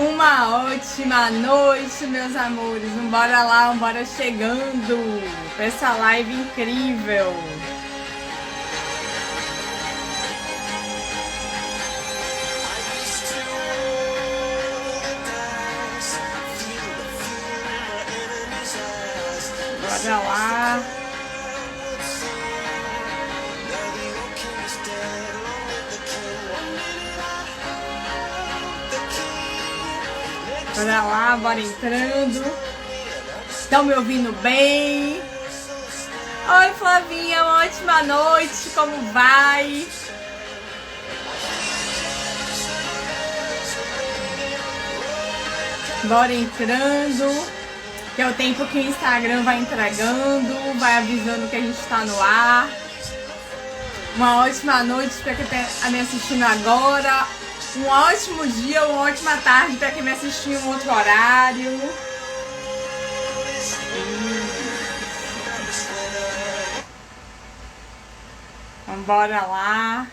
Uma ótima noite, meus amores. Bora lá, bora chegando pra essa live incrível. Bora lá. Bora lá, bora entrando. Estão me ouvindo bem? Oi, Flavinha, uma ótima noite, como vai? Bora entrando, que é o tempo que o Instagram vai entregando, vai avisando que a gente está no ar. Uma ótima noite para quem está me assistindo agora. Um ótimo dia, uma ótima tarde para quem me assistiu em um outro horário. Bora lá.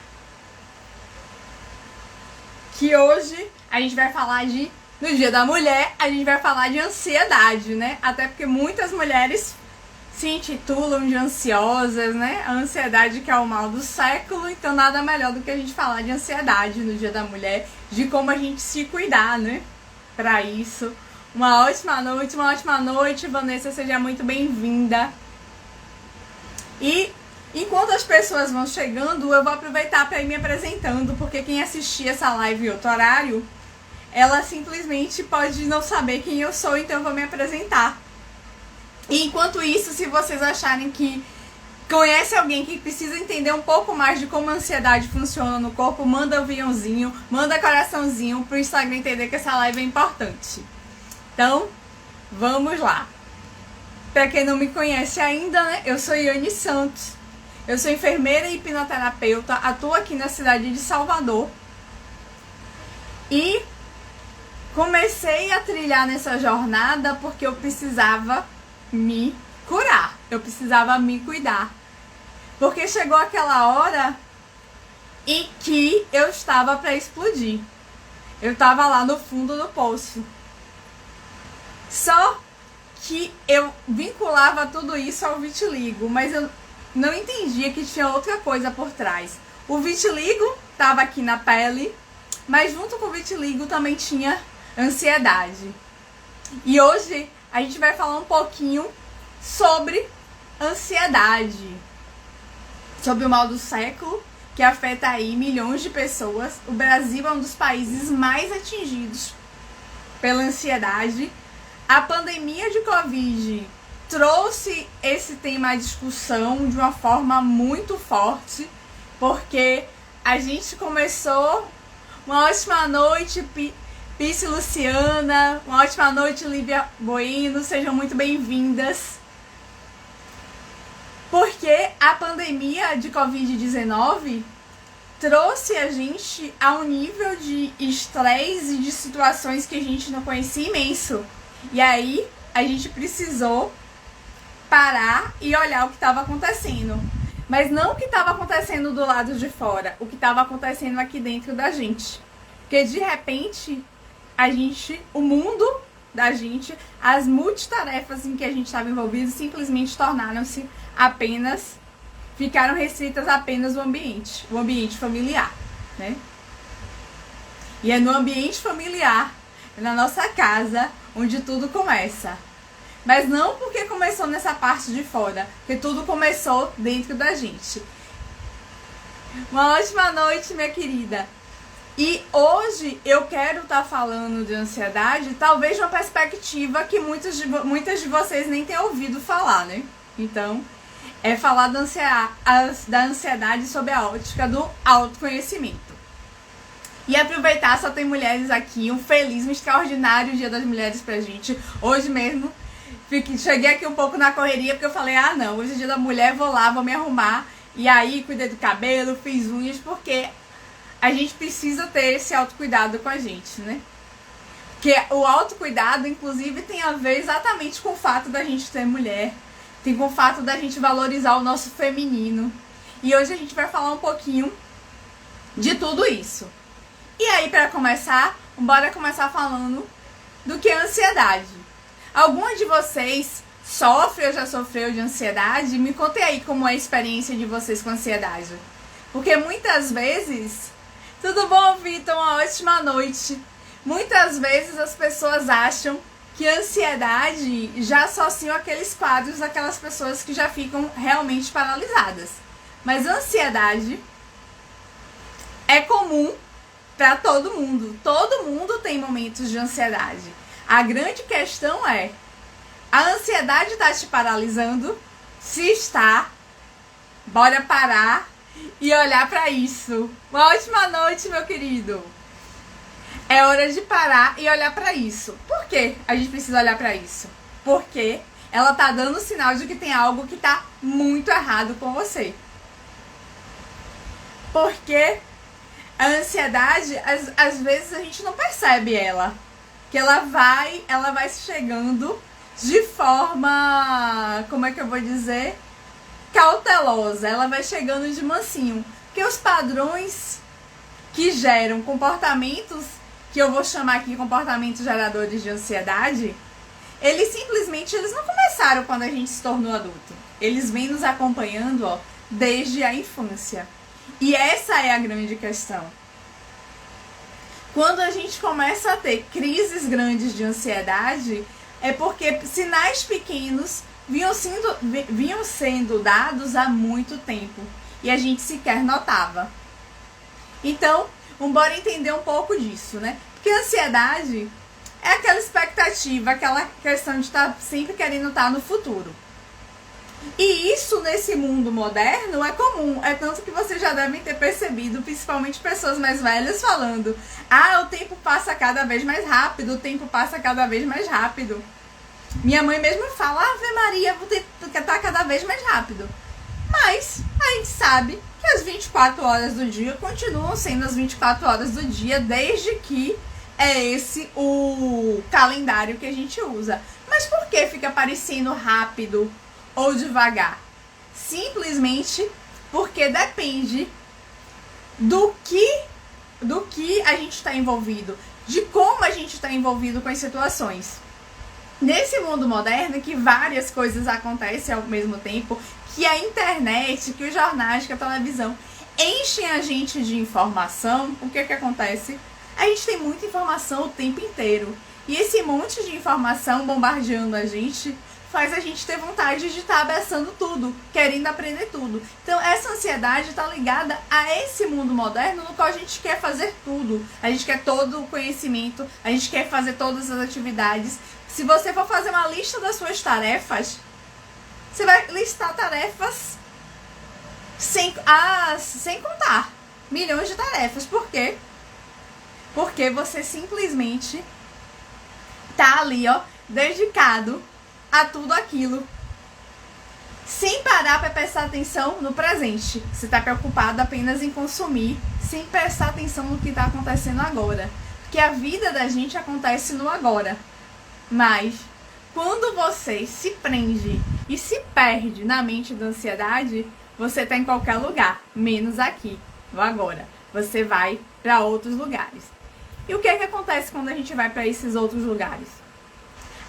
Que hoje a gente vai falar no Dia da Mulher, a gente vai falar de ansiedade, né? Até porque muitas mulheres se intitulam de ansiosas, né? A ansiedade que é o mal do século, então nada melhor do que a gente falar de ansiedade no Dia da Mulher, de como a gente se cuidar, né? Pra isso. Uma ótima noite, Vanessa, seja muito bem-vinda. E enquanto as pessoas vão chegando, eu vou aproveitar para ir me apresentando, porque quem assistir essa live em outro horário, ela simplesmente pode não saber quem eu sou, então eu vou me apresentar. E enquanto isso, se vocês acharem que conhece alguém que precisa entender um pouco mais de como a ansiedade funciona no corpo, manda aviãozinho, manda coraçãozinho pro Instagram entender que essa live é importante. Então, vamos lá. Pra quem não me conhece ainda, né, eu sou Iane Santos. Eu sou enfermeira e hipnoterapeuta, atuo aqui na cidade de Salvador. E comecei a trilhar nessa jornada porque eu precisava me curar, eu precisava me cuidar, porque chegou aquela hora em que eu estava para explodir, eu estava lá no fundo do poço, só que eu vinculava tudo isso ao vitiligo, mas eu não entendia que tinha outra coisa por trás. O vitiligo estava aqui na pele, mas junto com o vitiligo também tinha ansiedade. E hoje a gente vai falar um pouquinho sobre ansiedade, sobre o mal do século, que afeta aí milhões de pessoas. O Brasil é um dos países mais atingidos pela ansiedade. A pandemia de Covid trouxe esse tema à discussão de uma forma muito forte, porque a gente começou. Uma ótima noite, Pice Luciana, uma ótima noite, Lívia Bueno, sejam muito bem-vindas. Porque a pandemia de Covid-19 trouxe a gente a um nível de estresse e de situações que a gente não conhecia imenso. E aí a gente precisou parar e olhar o que estava acontecendo. Mas não o que estava acontecendo do lado de fora, o que estava acontecendo aqui dentro da gente. Porque de repente o mundo da gente, as multitarefas em que a gente estava envolvido simplesmente tornaram-se ficaram restritas apenas ao ambiente, o ambiente familiar, né? E é no ambiente familiar, na nossa casa, onde tudo começa. Mas não porque começou nessa parte de fora, porque tudo começou dentro da gente. Uma ótima noite, minha querida. E hoje eu quero estar falando de ansiedade, talvez de uma perspectiva que muitas de vocês nem têm ouvido falar, né? Então, é falar da ansiedade sob a ótica do autoconhecimento. E aproveitar, só tem mulheres aqui, um extraordinário Dia das Mulheres pra gente. Hoje mesmo, cheguei aqui um pouco na correria, porque eu falei, não, hoje é Dia da Mulher, vou lá, vou me arrumar. E aí, cuidei do cabelo, fiz unhas, porque a gente precisa ter esse autocuidado com a gente, né? Porque o autocuidado, inclusive, tem a ver exatamente com o fato da gente ser mulher, tem com o fato da gente valorizar o nosso feminino. E hoje a gente vai falar um pouquinho de tudo isso. E aí, para começar, bora começar falando do que é ansiedade. Alguma de vocês sofre ou já sofreu de ansiedade? Me contem aí como é a experiência de vocês com ansiedade. Porque muitas vezes... Tudo bom, Vitor? Uma ótima noite. Muitas vezes as pessoas acham que ansiedade já associam aqueles quadros daquelas pessoas que já ficam realmente paralisadas. Mas ansiedade é comum para todo mundo. Todo mundo tem momentos de ansiedade. A grande questão é: a ansiedade está te paralisando? Se está, bora parar e olhar para isso. Uma ótima noite, meu querido. É hora de parar e olhar para isso. Por que a gente precisa olhar para isso? Porque ela tá dando sinal de que tem algo que tá muito errado com você. Porque a ansiedade, às vezes a gente não percebe ela. Que ela vai chegando de forma, como é que eu vou dizer? Cautelosa. Ela vai chegando de mansinho. Porque os padrões que geram comportamentos, que eu vou chamar aqui comportamentos geradores de ansiedade, eles não começaram quando a gente se tornou adulto. Eles vêm nos acompanhando, desde a infância. E essa é a grande questão. Quando a gente começa a ter crises grandes de ansiedade, é porque sinais pequenos vinham sendo dados há muito tempo e a gente sequer notava. Então, bora entender um pouco disso, né? Porque a ansiedade é aquela expectativa, aquela questão de estar sempre querendo estar no futuro. E isso nesse mundo moderno é comum, é tanto que vocês já devem ter percebido, principalmente pessoas mais velhas falando: o tempo passa cada vez mais rápido, o tempo passa cada vez mais rápido. Minha mãe mesmo fala: Ave Maria, o tempo tá cada vez mais rápido. Mas a gente sabe que as 24 horas do dia continuam sendo as 24 horas do dia, desde que é esse o calendário que a gente usa. Mas por que fica parecendo rápido ou devagar? Simplesmente porque depende do que a gente está envolvido, de como a gente está envolvido com as situações. Nesse mundo moderno, que várias coisas acontecem ao mesmo tempo, que a internet, que os jornais, que a televisão enchem a gente de informação, o que acontece? A gente tem muita informação o tempo inteiro. E esse monte de informação bombardeando a gente faz a gente ter vontade de estar abraçando tudo, querendo aprender tudo. Então essa ansiedade está ligada a esse mundo moderno no qual a gente quer fazer tudo. A gente quer todo o conhecimento, a gente quer fazer todas as atividades. Se você for fazer uma lista das suas tarefas, você vai listar tarefas sem contar. Milhões de tarefas. Por quê? Porque você simplesmente tá ali, dedicado a tudo aquilo, sem parar para prestar atenção no presente. Você está preocupado apenas em consumir, sem prestar atenção no que está acontecendo agora. Porque a vida da gente acontece no agora. Mas quando você se prende e se perde na mente da ansiedade, você está em qualquer lugar, menos aqui, no agora. Você vai para outros lugares. E o que acontece quando a gente vai para esses outros lugares?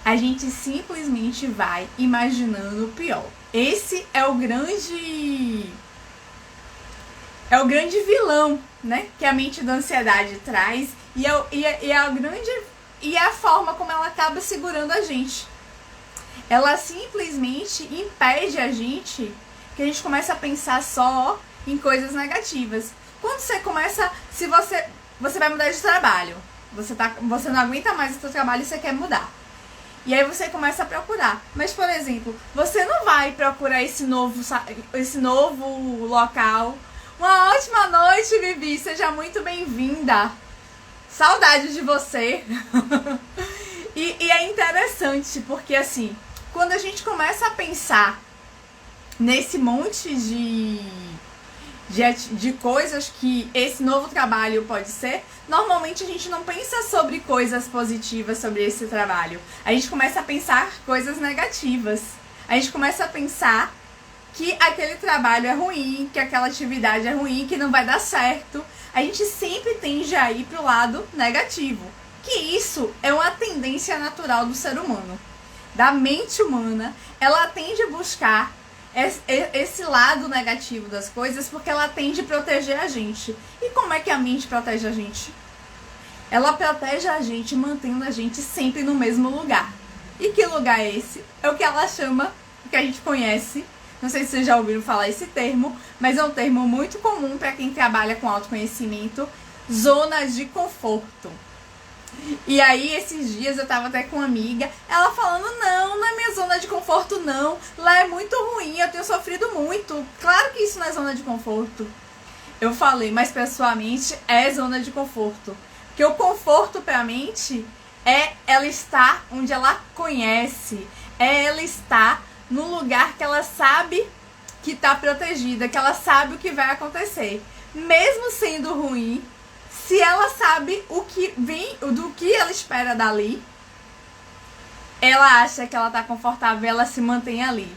A gente simplesmente vai imaginando o pior. Esse é o grande vilão, né? Que a mente da ansiedade traz e é a forma como ela acaba segurando a gente. Ela simplesmente impede a gente que a gente comece a pensar só em coisas negativas. Quando você começa, se você vai mudar de trabalho, você não aguenta mais o seu trabalho e você quer mudar. E aí você começa a procurar. Mas, por exemplo, você não vai procurar esse novo local. Uma ótima noite, Vivi. Seja muito bem-vinda. Saudade de você. E é interessante, porque assim, quando a gente começa a pensar nesse monte de coisas que esse novo trabalho pode ser, normalmente a gente não pensa sobre coisas positivas sobre esse trabalho. A gente começa a pensar coisas negativas. A gente começa a pensar que aquele trabalho é ruim, que aquela atividade é ruim, que não vai dar certo. A gente sempre tende a ir pro lado negativo. Que isso é uma tendência natural do ser humano. Da mente humana, ela tende a buscar esse lado negativo das coisas porque ela tende a proteger a gente. E como é que a mente protege a gente? Ela protege a gente mantendo a gente sempre no mesmo lugar. E que lugar é esse? É o que ela chama, o que a gente conhece, não sei se vocês já ouviram falar esse termo, mas é um termo muito comum para quem trabalha com autoconhecimento, zonas de conforto. E aí, esses dias eu tava até com uma amiga, ela falando, não é minha zona de conforto não, lá é muito ruim, eu tenho sofrido muito, claro que isso não é zona de conforto. Eu falei, mas pra sua mente é zona de conforto, porque o conforto pra mente é ela estar onde ela conhece, é ela estar no lugar que ela sabe que tá protegida, que ela sabe o que vai acontecer, mesmo sendo ruim. Se ela sabe o que vem, do que ela espera dali, ela acha que ela tá confortável, ela se mantém ali.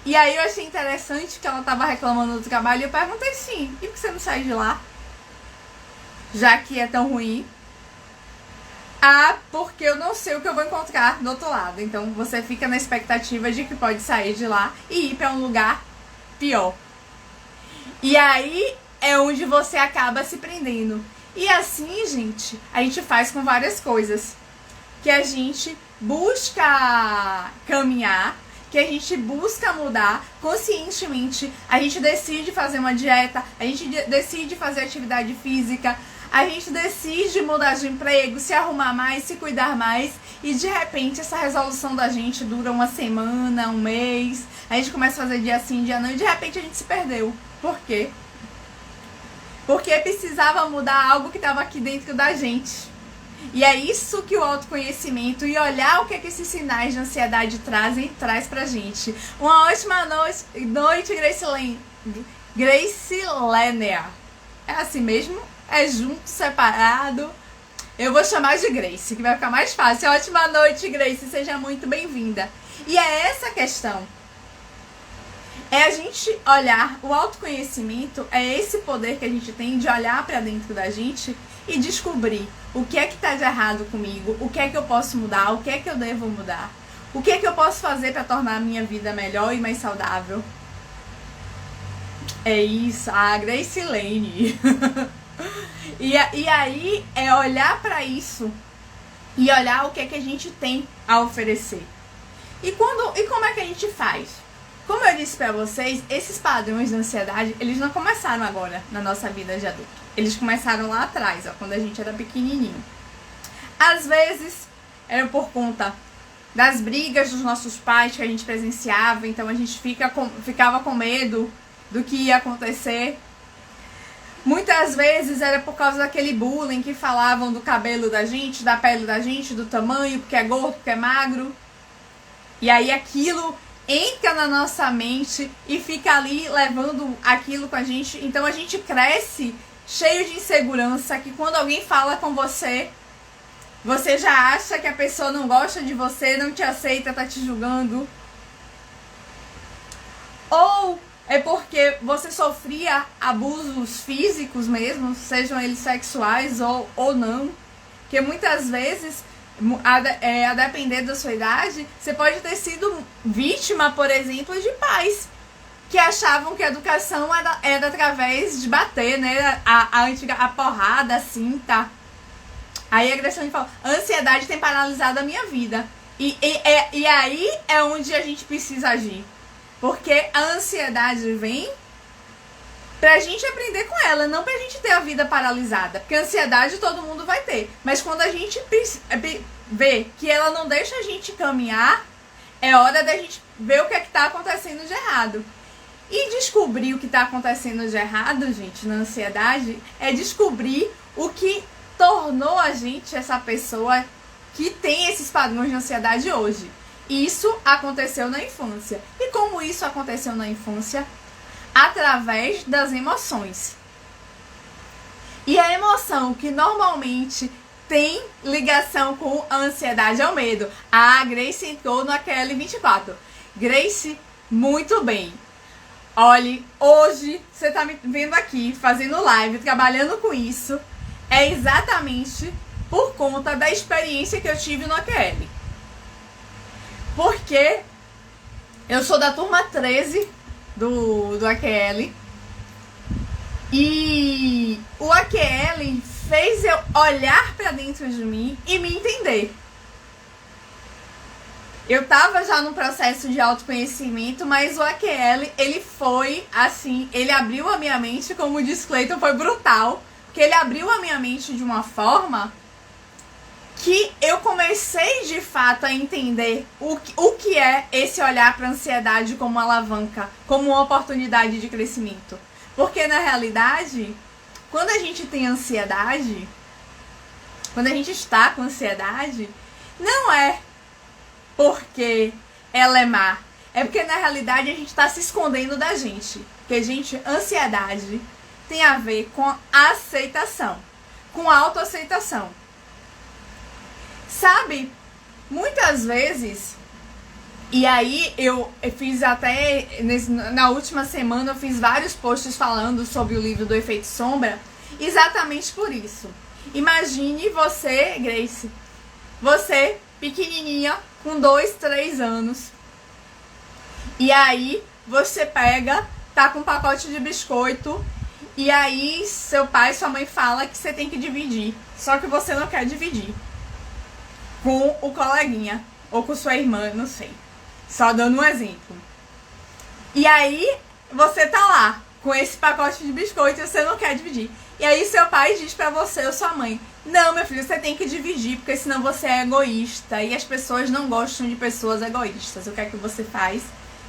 E aí eu achei interessante que ela tava reclamando do trabalho e eu perguntei sim, e por que você não sai de lá? Já que é tão ruim. Ah, porque eu não sei o que eu vou encontrar do outro lado. Então você fica na expectativa de que pode sair de lá e ir pra um lugar pior. E aí é onde você acaba se prendendo. E assim, gente, a gente faz com várias coisas. Que a gente busca caminhar, que a gente busca mudar conscientemente. A gente decide fazer uma dieta, a gente decide fazer atividade física, a gente decide mudar de emprego, se arrumar mais, se cuidar mais. E de repente essa resolução da gente dura uma semana, um mês. A gente começa a fazer dia sim, dia não e de repente a gente se perdeu. Por quê? Porque precisava mudar algo que estava aqui dentro da gente. E é isso que o autoconhecimento e olhar o que esses sinais de ansiedade traz pra gente. Uma ótima noite, Grace Lênia. É assim mesmo? É junto, separado? Eu vou chamar de Grace, que vai ficar mais fácil. Ótima noite, Grace. Seja muito bem-vinda. E é essa a questão. É a gente olhar, o autoconhecimento é esse poder que a gente tem de olhar pra dentro da gente e descobrir o que é que tá de errado comigo, o que é que eu posso mudar, o que é que eu devo mudar, o que é que eu posso fazer pra tornar a minha vida melhor e mais saudável. É isso, a Grace Lane. e aí é olhar pra isso e olhar o que é que a gente tem a oferecer. E como é que a gente faz? Como eu disse pra vocês, esses padrões de ansiedade, eles não começaram agora na nossa vida de adulto. Eles começaram lá atrás, ó, quando a gente era pequenininho. Às vezes, era por conta das brigas dos nossos pais que a gente presenciava, então a gente ficava com medo do que ia acontecer. Muitas vezes era por causa daquele bullying que falavam do cabelo da gente, da pele da gente, do tamanho, porque é gordo, porque é magro. E aí aquilo entra na nossa mente e fica ali levando aquilo com a gente. Então a gente cresce cheio de insegurança, que quando alguém fala com você, você já acha que a pessoa não gosta de você, não te aceita, tá te julgando. Ou é porque você sofria abusos físicos mesmo, sejam eles sexuais ou não. Porque muitas vezes, a depender da sua idade, você pode ter sido vítima, por exemplo, de pais que achavam que a educação era através de bater, né? A porrada, a cinta. Aí a Graciane fala, a ansiedade tem paralisado a minha vida. E aí é onde a gente precisa agir. Porque a ansiedade vem pra gente aprender com ela, não pra gente ter a vida paralisada. Porque a ansiedade todo mundo vai ter. Mas quando a gente vê que ela não deixa a gente caminhar, é hora da gente ver o que é que tá acontecendo de errado. E descobrir o que tá acontecendo de errado, gente, na ansiedade, é descobrir o que tornou a gente essa pessoa que tem esses padrões de ansiedade hoje. Isso aconteceu na infância. E como isso aconteceu na infância? Através das emoções. E a emoção que normalmente tem ligação com a ansiedade é o medo. A Grace entrou no AQL24. Grace, muito bem. Olhe, hoje você tá me vendo aqui, fazendo live, trabalhando com isso, é exatamente por conta da experiência que eu tive no AQL. Porque eu sou da turma 13 do AQL. E o AQL fez eu olhar pra dentro de mim e me entender. Eu tava já no processo de autoconhecimento, mas o AQL, ele foi assim, ele abriu a minha mente, como diz Cleiton, foi brutal, porque ele abriu a minha mente de uma forma que eu comecei de fato a entender o que é esse olhar para a ansiedade como uma alavanca, como uma oportunidade de crescimento. Porque na realidade, quando a gente tem ansiedade, quando a gente está com ansiedade, não é porque ela é má, é porque na realidade a gente está se escondendo da gente. Porque, gente, ansiedade tem a ver com aceitação, com autoaceitação. Sabe, muitas vezes, e aí eu fiz até, na última semana eu fiz vários posts falando sobre o livro do Efeito Sombra, exatamente por isso. Imagine você, Grace, você pequenininha, com 2, 3 anos, e aí você pega, tá com um pacote de biscoito, e aí seu pai, sua mãe fala que você tem que dividir, só que você não quer dividir com o coleguinha ou com sua irmã, não sei. Só dando um exemplo. E aí você tá lá com esse pacote de biscoito e você não quer dividir. E aí seu pai diz pra você ou sua mãe: não, meu filho, você tem que dividir, porque senão você é egoísta. E as pessoas não gostam de pessoas egoístas. O que é que você faz?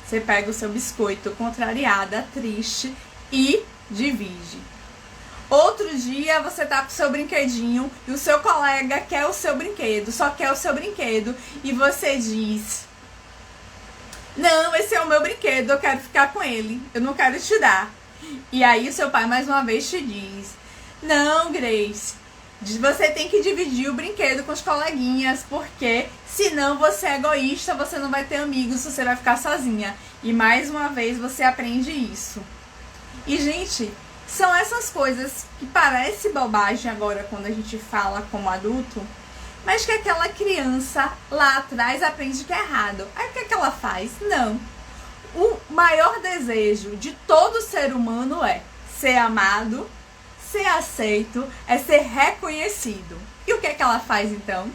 Você pega o seu biscoito contrariada, triste, e divide. Outro dia você tá com o seu brinquedinho e o seu colega quer o seu brinquedo, só quer o seu brinquedo, e você diz: não, esse é o meu brinquedo, eu quero ficar com ele, eu não quero te dar. E aí o seu pai mais uma vez te diz: não, Grace, você tem que dividir o brinquedo com os coleguinhas, porque senão você é egoísta, você não vai ter amigos, você vai ficar sozinha. E mais uma vez você aprende isso. E, gente, são essas coisas que parece bobagem agora quando a gente fala como adulto, mas que aquela criança lá atrás aprende que é errado. Aí o que ela faz? Não. O maior desejo de todo ser humano é ser amado, ser aceito, é ser reconhecido. E o que ela faz então?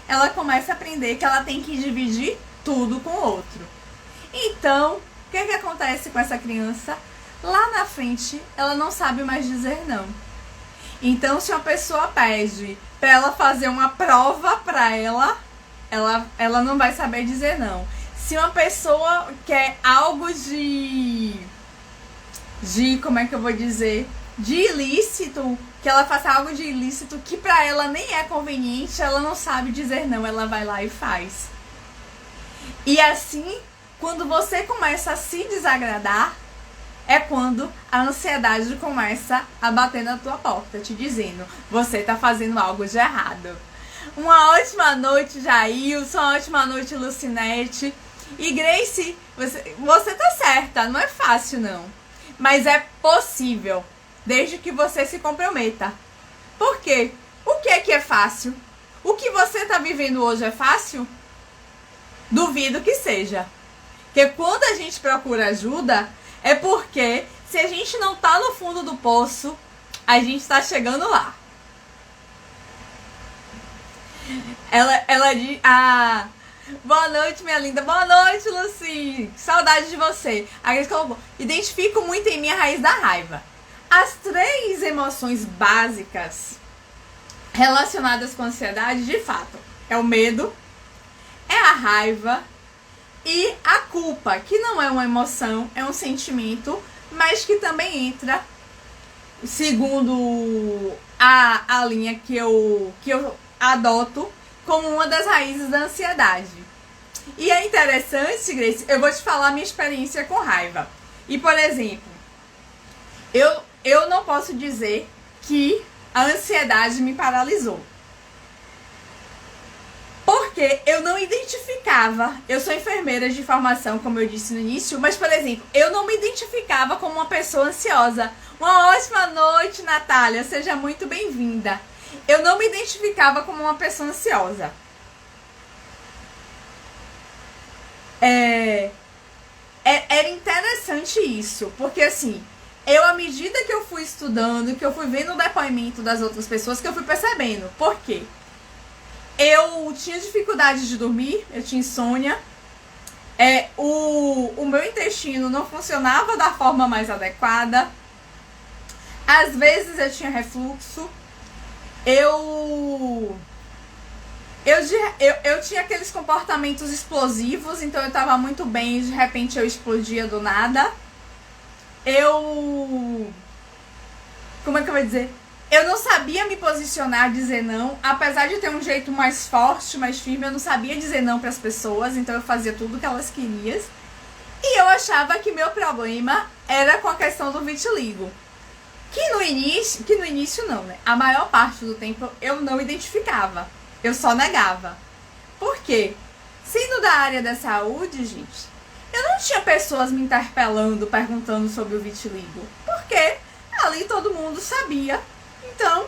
Ela começa a aprender que ela tem que dividir tudo com o outro. Então, o que acontece com essa criança? Lá na frente, ela não sabe mais dizer não. Então, se uma pessoa pede para ela fazer uma prova para ela não vai saber dizer não. Se uma pessoa quer algo de como é que eu vou dizer, de ilícito, que ela faça algo de ilícito que para ela nem é conveniente, ela não sabe dizer não, ela vai lá e faz. E assim, quando você começa a se desagradar, é quando a ansiedade começa a bater na tua porta, te dizendo: você tá fazendo algo de errado. Uma ótima noite, Jailson, uma ótima noite, Lucinete. E Grace, você tá certa, não é fácil não. Mas é possível, desde que você se comprometa. Por quê? O que é fácil? O que você tá vivendo hoje é fácil? Duvido que seja. Porque quando a gente procura ajuda, é porque se a gente não tá no fundo do poço, a gente tá chegando lá. Ela diz: ah, boa noite, minha linda. Boa noite, Lucy. Saudade de você. A Grace colocou: identifico muito em mim a raiz da raiva. As 3 emoções básicas relacionadas com a ansiedade, de fato, é o medo, é a raiva e a culpa, que não é uma emoção, é um sentimento, mas que também entra, segundo a linha que eu adoto, como uma das raízes da ansiedade. E é interessante, Grace, eu vou te falar a minha experiência com raiva. E, por exemplo, eu não posso dizer que a ansiedade me paralisou. Por quê? Porque eu não identificava, eu sou enfermeira de formação, como eu disse no início, mas, por exemplo, eu não me identificava como uma pessoa ansiosa. Uma ótima noite, Natália, seja muito bem-vinda. Eu não me identificava como uma pessoa ansiosa. Era interessante isso, porque assim, à medida que eu fui estudando, que eu fui vendo o depoimento das outras pessoas, que eu fui percebendo. Por quê? Eu tinha dificuldade de dormir, eu tinha insônia, o meu intestino não funcionava da forma mais adequada, às vezes eu tinha refluxo, eu tinha aqueles comportamentos explosivos, então eu tava muito bem e de repente eu explodia do nada. Como é que eu vou dizer? Eu não sabia me posicionar, dizer não. Apesar de ter um jeito mais forte, mais firme, eu não sabia dizer não para as pessoas, então eu fazia tudo que elas queriam. E eu achava que meu problema era com a questão do vitiligo. Que no início não, né? A maior parte do tempo eu não identificava. Eu só negava. Por quê? Sendo da área da saúde, gente, eu não tinha pessoas me interpelando, perguntando sobre o vitiligo. Porque ali todo mundo sabia. Então,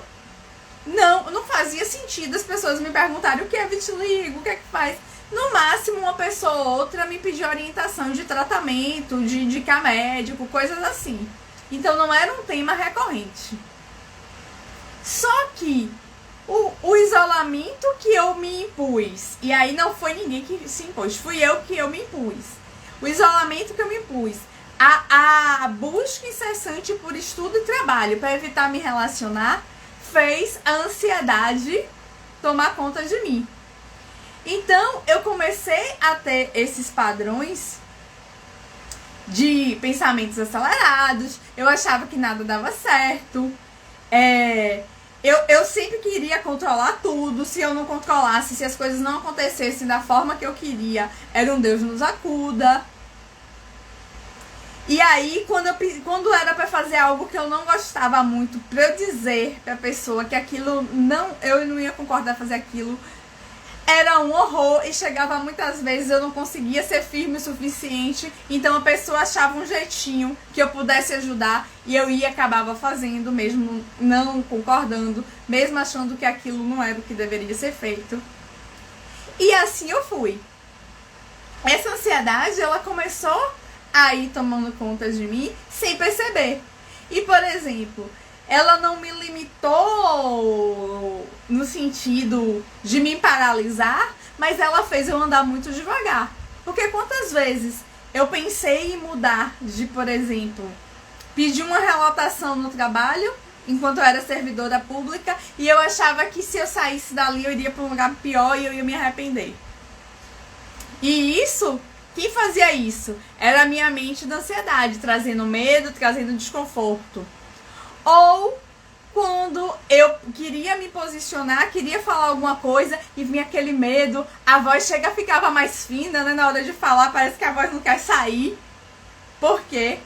não fazia sentido as pessoas me perguntarem o que é vitiligo, o que é que faz. No máximo, uma pessoa ou outra me pedia orientação de tratamento, de indicar médico, coisas assim. Então, não era um tema recorrente. Só que o isolamento que eu me impus, e aí não foi ninguém que se impôs, fui eu que me impus. O isolamento que eu me impus, a busca incessante por estudo e trabalho para evitar me relacionar, fez a ansiedade tomar conta de mim. Então, eu comecei a ter esses padrões de pensamentos acelerados, eu achava que nada dava certo, eu sempre queria controlar tudo. Se eu não controlasse, se as coisas não acontecessem da forma que eu queria, era um Deus nos acuda. E aí, quando era pra fazer algo que eu não gostava muito, pra eu dizer pra pessoa que aquilo eu não ia concordar fazer aquilo, era um horror e chegava muitas vezes eu não conseguia ser firme o suficiente, então a pessoa achava um jeitinho que eu pudesse ajudar e eu acabava fazendo, mesmo não concordando, mesmo achando que aquilo não era o que deveria ser feito. E assim eu fui. Essa ansiedade, ela começou a ir tomando conta de mim sem perceber. E, por exemplo, ela não me limitou no sentido de me paralisar, mas ela fez eu andar muito devagar. Porque quantas vezes eu pensei em mudar de, por exemplo, pedir uma relotação no trabalho, enquanto eu era servidora pública, e eu achava que se eu saísse dali eu iria para um lugar pior e eu ia me arrepender. E isso, quem fazia isso? Era a minha mente da ansiedade, trazendo medo, trazendo desconforto. Ou quando eu queria me posicionar, queria falar alguma coisa e vinha aquele medo, a voz ficava mais fina, né? Na hora de falar, parece que a voz não quer sair. Por quê?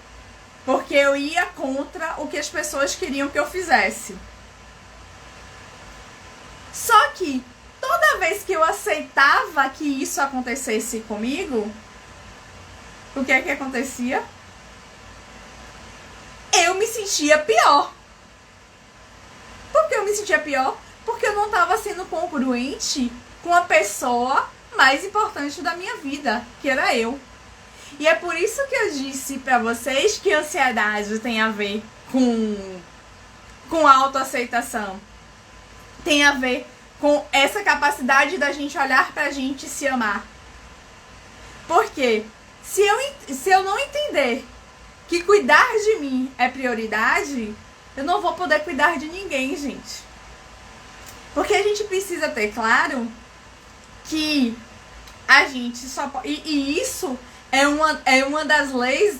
Porque eu ia contra o que as pessoas queriam que eu fizesse. Só que toda vez que eu aceitava que isso acontecesse comigo, o que é que acontecia? Eu me sentia pior. Por que eu me sentia pior? Porque eu não estava sendo congruente com a pessoa mais importante da minha vida, que era eu. E é por isso que eu disse pra vocês que ansiedade tem a ver com autoaceitação. Tem a ver com essa capacidade da gente olhar pra gente e se amar. Por quê? Se eu não entender que cuidar de mim é prioridade, eu não vou poder cuidar de ninguém, gente. Porque a gente precisa ter claro que a gente só pode... E isso é uma das leis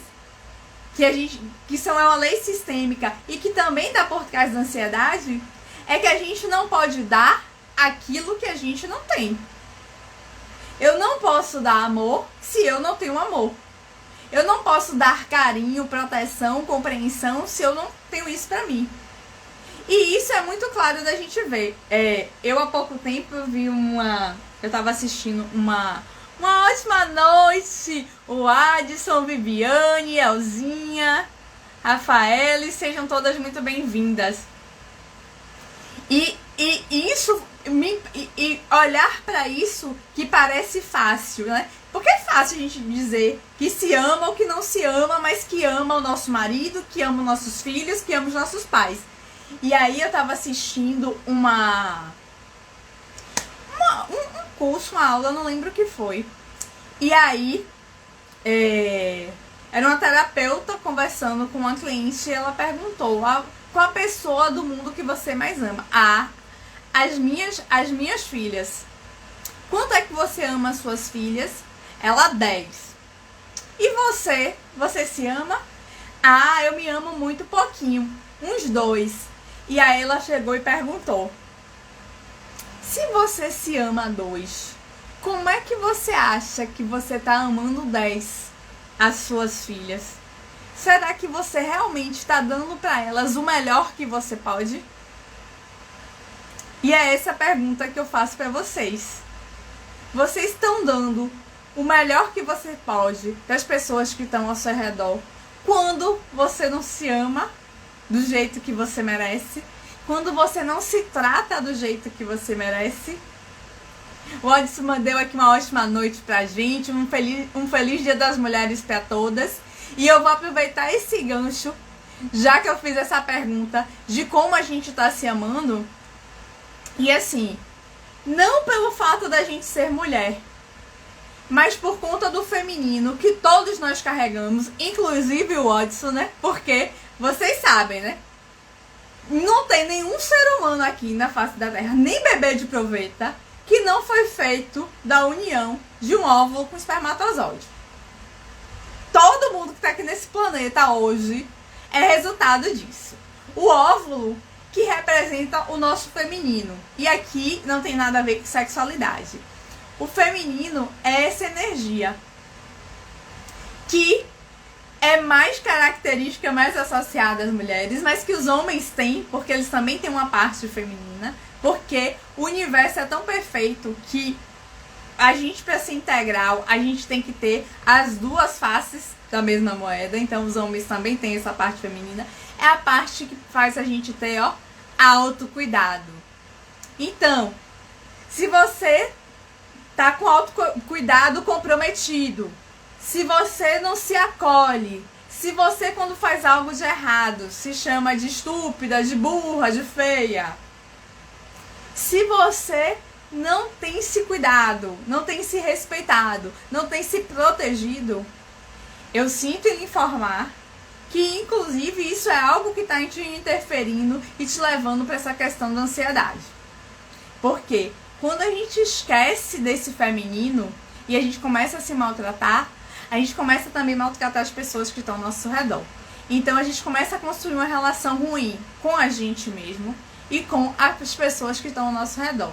é uma lei sistêmica e que também dá por trás da ansiedade, é que a gente não pode dar aquilo que a gente não tem. Eu não posso dar amor se eu não tenho amor. Eu não posso dar carinho, proteção, compreensão se eu não tenho isso pra mim. E isso é muito claro da gente ver. Eu há pouco tempo eu tava assistindo uma ótima noite. O Adson, Viviane, Elzinha, Rafael, sejam todas muito bem-vindas. E isso, e olhar pra isso que parece fácil, né? Porque é fácil a gente dizer que se ama ou que não se ama, mas que ama o nosso marido, que ama os nossos filhos, que ama os nossos pais. E aí eu tava assistindo um curso, uma aula, não lembro o que foi. E aí, era uma terapeuta conversando com uma cliente e ela perguntou: qual a pessoa do mundo que você mais ama? As minhas filhas. Quanto é que você ama as suas filhas? Ela, 10. E você? Você se ama? Eu me amo muito pouquinho. Uns 2. E aí ela chegou e perguntou: se você se ama 2, como é que você acha que você tá amando 10 as suas filhas? Será que você realmente está dando para elas o melhor que você pode? E é essa a pergunta que eu faço para vocês. Vocês estão dando o melhor que você pode para as pessoas que estão ao seu redor quando você não se ama do jeito que você merece? Quando você não se trata do jeito que você merece? O Adson deu aqui uma ótima noite pra gente, um feliz Dia das Mulheres para todas. E eu vou aproveitar esse gancho, já que eu fiz essa pergunta de como a gente tá se amando. E assim, não pelo fato da gente ser mulher, mas por conta do feminino que todos nós carregamos, inclusive o Adson, né? Porque vocês sabem, né? Não tem nenhum ser humano aqui na face da Terra, nem bebê de proveta, que não foi feito da união de um óvulo com espermatozoide. Todo mundo que está aqui nesse planeta hoje é resultado disso. O óvulo que representa o nosso feminino. E aqui não tem nada a ver com sexualidade. O feminino é essa energia que é mais característica, mais associada às mulheres, mas que os homens têm, porque eles também têm uma parte feminina, porque o universo é tão perfeito que a gente, para ser integral, a gente tem que ter as duas faces da mesma moeda. Então os homens também têm essa parte feminina. É a parte que faz a gente ter, autocuidado. Então, se você tá com autocuidado comprometido, se você não se acolhe, se você, quando faz algo de errado, se chama de estúpida, de burra, de feia, se você não tem se cuidado, não tem se respeitado, não tem se protegido, eu sinto em lhe informar que, inclusive, isso é algo que está te interferindo e te levando para essa questão da ansiedade. Porque quando a gente esquece desse feminino e a gente começa a se maltratar, a gente começa também a maltratar as pessoas que estão ao nosso redor. Então a gente começa a construir uma relação ruim com a gente mesmo e com as pessoas que estão ao nosso redor.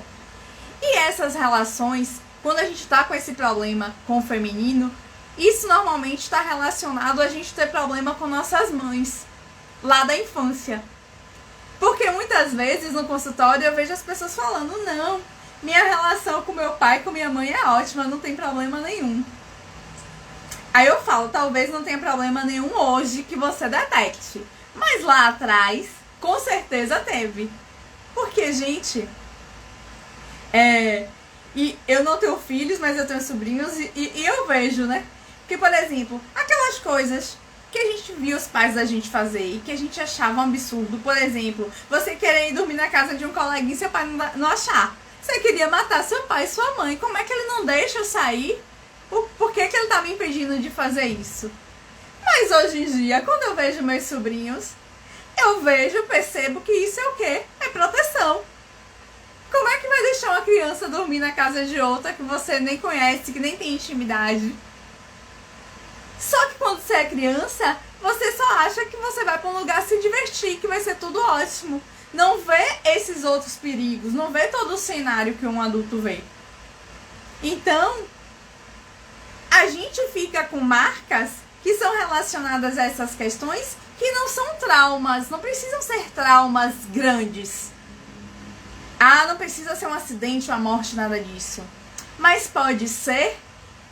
E essas relações, quando a gente está com esse problema com o feminino, isso normalmente está relacionado a gente ter problema com nossas mães, lá da infância. Porque muitas vezes no consultório eu vejo as pessoas falando: não, minha relação com meu pai e com minha mãe é ótima, não tem problema nenhum. Aí eu falo: talvez não tenha problema nenhum hoje que você detecte, mas lá atrás, com certeza teve. Porque, gente, e eu não tenho filhos, mas eu tenho sobrinhos e eu vejo, né? Que, por exemplo, aquelas coisas que a gente via os pais da gente fazer e que a gente achava um absurdo. Por exemplo, você querer ir dormir na casa de um coleguinha e seu pai não achar. Você queria matar seu pai e sua mãe. Como é que ele não deixa eu sair? Por que ele tá me impedindo de fazer isso? Mas hoje em dia, quando eu vejo meus sobrinhos, percebo que isso é o quê? É proteção. Como é que vai deixar uma criança dormir na casa de outra que você nem conhece, que nem tem intimidade? Só que quando você é criança, você só acha que você vai para um lugar se divertir, que vai ser tudo ótimo. Não vê esses outros perigos, não vê todo o cenário que um adulto vê. Então, a gente fica com marcas que são relacionadas a essas questões que não são traumas, não precisam ser traumas grandes. Ah, não precisa ser um acidente, uma morte, nada disso. Mas pode ser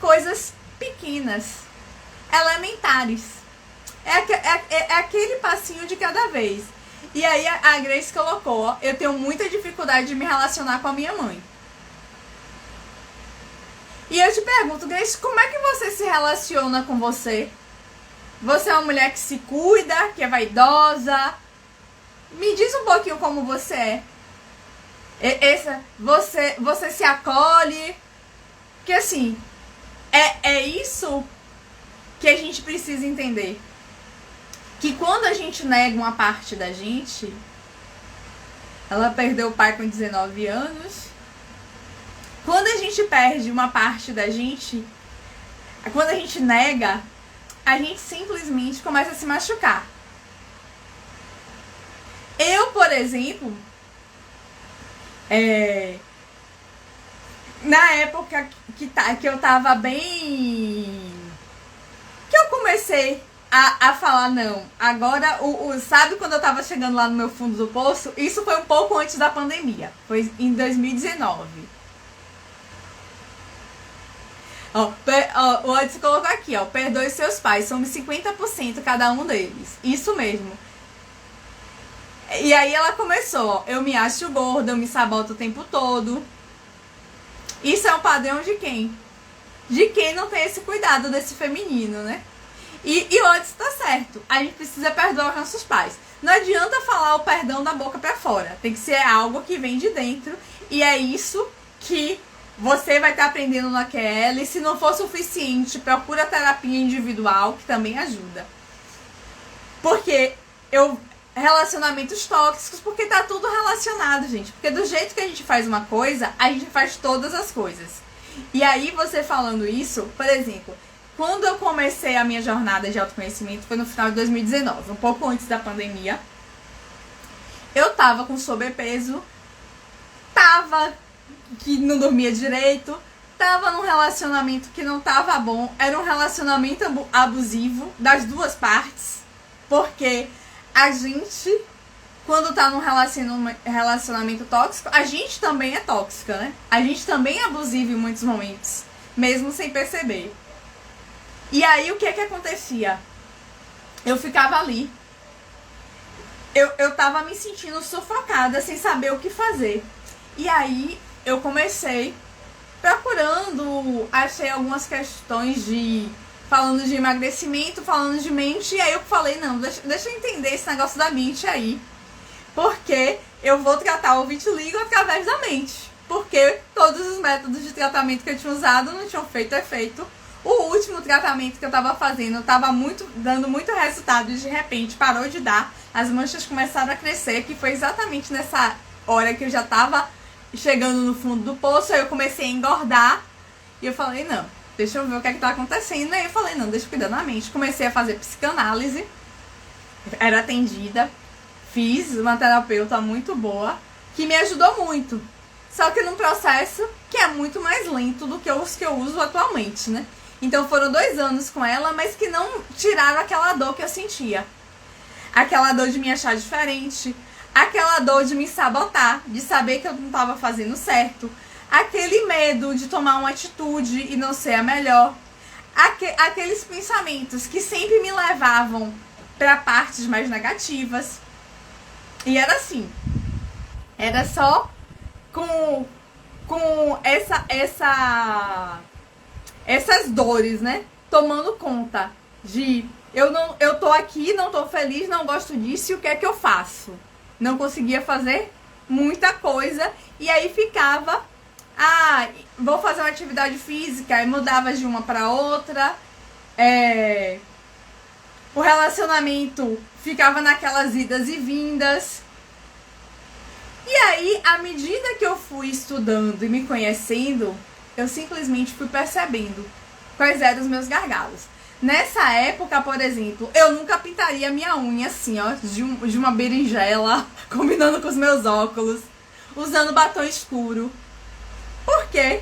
coisas pequenas, elementares. É aquele passinho de cada vez. E aí a Grace colocou, ó, eu tenho muita dificuldade de me relacionar com a minha mãe. E eu te pergunto, Grace, como é que você se relaciona com você? Você é uma mulher que se cuida, que é vaidosa? Me diz um pouquinho como você é. Você se acolhe? Porque assim, é isso que a gente precisa entender. Que quando a gente nega uma parte da gente, ela perdeu o pai com 19 anos. Quando a gente perde uma parte da gente, quando a gente nega, a gente simplesmente começa a se machucar. Eu, por exemplo, na época que eu tava bem... que eu comecei a falar, não, agora, sabe quando eu tava chegando lá no meu fundo do poço? Isso foi um pouco antes da pandemia, foi em 2019. O Odson colocou aqui, ó, perdoe seus pais, somos 50% cada um deles, isso mesmo. E aí ela começou, ó, eu me acho gorda, eu me saboto o tempo todo. Isso é um padrão de quem? De quem não tem esse cuidado desse feminino, né? E o Odson tá certo, a gente precisa perdoar os nossos pais. Não adianta falar o perdão da boca pra fora, tem que ser algo que vem de dentro. E é isso que você vai estar aprendendo na QL. E se não for suficiente, procura terapia individual, que também ajuda. Porque relacionamentos tóxicos, porque tá tudo relacionado, gente. Porque do jeito que a gente faz uma coisa, a gente faz todas as coisas. E aí, você falando isso, por exemplo, quando eu comecei a minha jornada de autoconhecimento, foi no final de 2019, um pouco antes da pandemia. Eu tava com sobrepeso, que não dormia direito, tava num relacionamento que não tava bom, era um relacionamento abusivo das duas partes, porque a gente, quando tá num relacionamento tóxico, a gente também é tóxica, né? A gente também é abusiva em muitos momentos, mesmo sem perceber. E aí, o que acontecia? Eu ficava ali. Eu tava me sentindo sufocada, sem saber o que fazer. E aí, eu comecei procurando, achei algumas questões falando de emagrecimento, falando de mente, e aí eu falei, não, deixa eu entender esse negócio da mente aí. Porque eu vou tratar o vitiligo através da mente. Porque todos os métodos de tratamento que eu tinha usado não tinham feito efeito. O último tratamento que eu tava fazendo tava dando muito resultado e de repente parou de dar. As manchas começaram a crescer, que foi exatamente nessa hora que eu já tava chegando no fundo do poço. Aí eu comecei a engordar e eu falei, não, deixa eu ver o que tá acontecendo. Aí eu falei, não, deixa eu cuidar da mente. Comecei a fazer psicanálise, era atendida, fiz uma terapeuta muito boa, que me ajudou muito. Só que num processo que é muito mais lento do que os que eu uso atualmente, né? Então foram 2 anos com ela, mas que não tiraram aquela dor que eu sentia. Aquela dor de me achar diferente, aquela dor de me sabotar, de saber que eu não estava fazendo certo, aquele medo de tomar uma atitude e não ser a melhor, aqueles pensamentos que sempre me levavam para partes mais negativas. E era assim, era só com essas dores, né, tomando conta de eu tô aqui, não tô feliz, não gosto disso, e o que é que eu faço? Não conseguia fazer muita coisa, e aí ficava, vou fazer uma atividade física, e mudava de uma para outra, o relacionamento ficava naquelas idas e vindas. E aí, à medida que eu fui estudando e me conhecendo, eu simplesmente fui percebendo quais eram os meus gargalos. Nessa época, por exemplo, eu nunca pintaria minha unha assim, ó, de uma berinjela, combinando com os meus óculos, usando batom escuro. Por quê?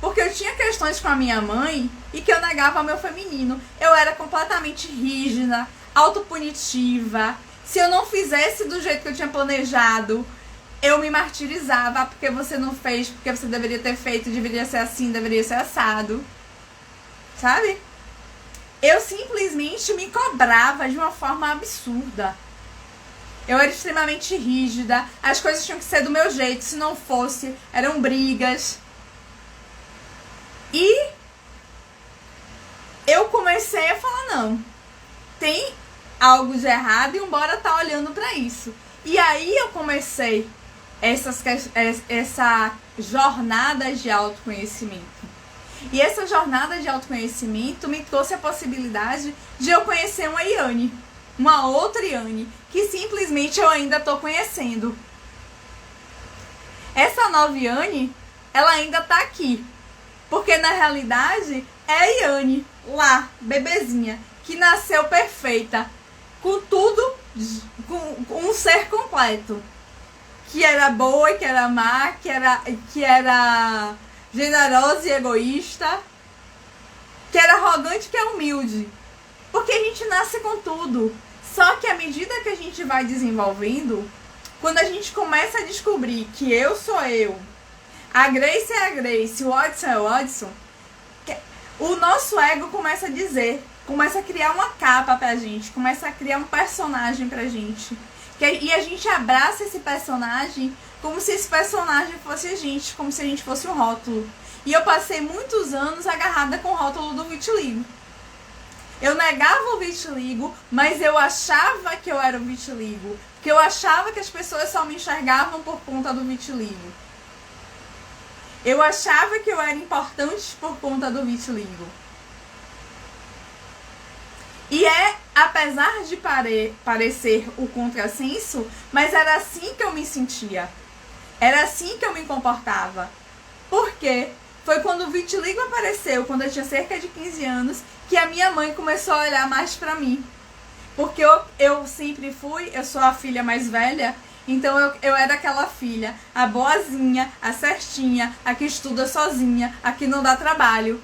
Porque eu tinha questões com a minha mãe e que eu negava meu feminino. Eu era completamente rígida, autopunitiva. Se eu não fizesse do jeito que eu tinha planejado, eu me martirizava, porque você não fez, porque você deveria ter feito, deveria ser assim, deveria ser assado. Sabe? Eu simplesmente me cobrava de uma forma absurda. Eu era extremamente rígida, as coisas tinham que ser do meu jeito, se não fosse, eram brigas. E eu comecei a falar, não, tem algo de errado e embora tá olhando pra isso. E aí eu comecei essa jornada de autoconhecimento. E essa jornada de autoconhecimento me trouxe a possibilidade de eu conhecer uma Iane, uma outra Iane, que simplesmente eu ainda tô conhecendo. Essa nova Iane, ela ainda tá aqui, porque na realidade é a Iane, lá, bebezinha, que nasceu perfeita, com tudo, com um ser completo. Que era boa, que era má, que era generosa e egoísta, que era arrogante, que é humilde. Porque a gente nasce com tudo. Só que à medida que a gente vai desenvolvendo, quando a gente começa a descobrir que eu sou eu, a Grace é a Grace, o Odson é o Odson, o nosso ego começa a dizer, começa a criar uma capa pra gente, começa a criar um personagem pra gente. E a gente abraça esse personagem como se esse personagem fosse a gente, como se a gente fosse um rótulo. E eu passei muitos anos agarrada com o rótulo do vitiligo. Eu negava o vitiligo, mas eu achava que eu era o vitiligo. Porque eu achava que as pessoas só me enxergavam por conta do vitiligo. Eu achava que eu era importante por conta do vitiligo. E apesar de parecer o contrassenso, mas era assim que eu me sentia. Era assim que eu me comportava. Por quê? Foi quando o vitiligo apareceu, quando eu tinha cerca de 15 anos, que a minha mãe começou a olhar mais pra mim. Porque eu sempre fui, eu sou a filha mais velha, então eu era aquela filha, a boazinha, a certinha, a que estuda sozinha, a que não dá trabalho.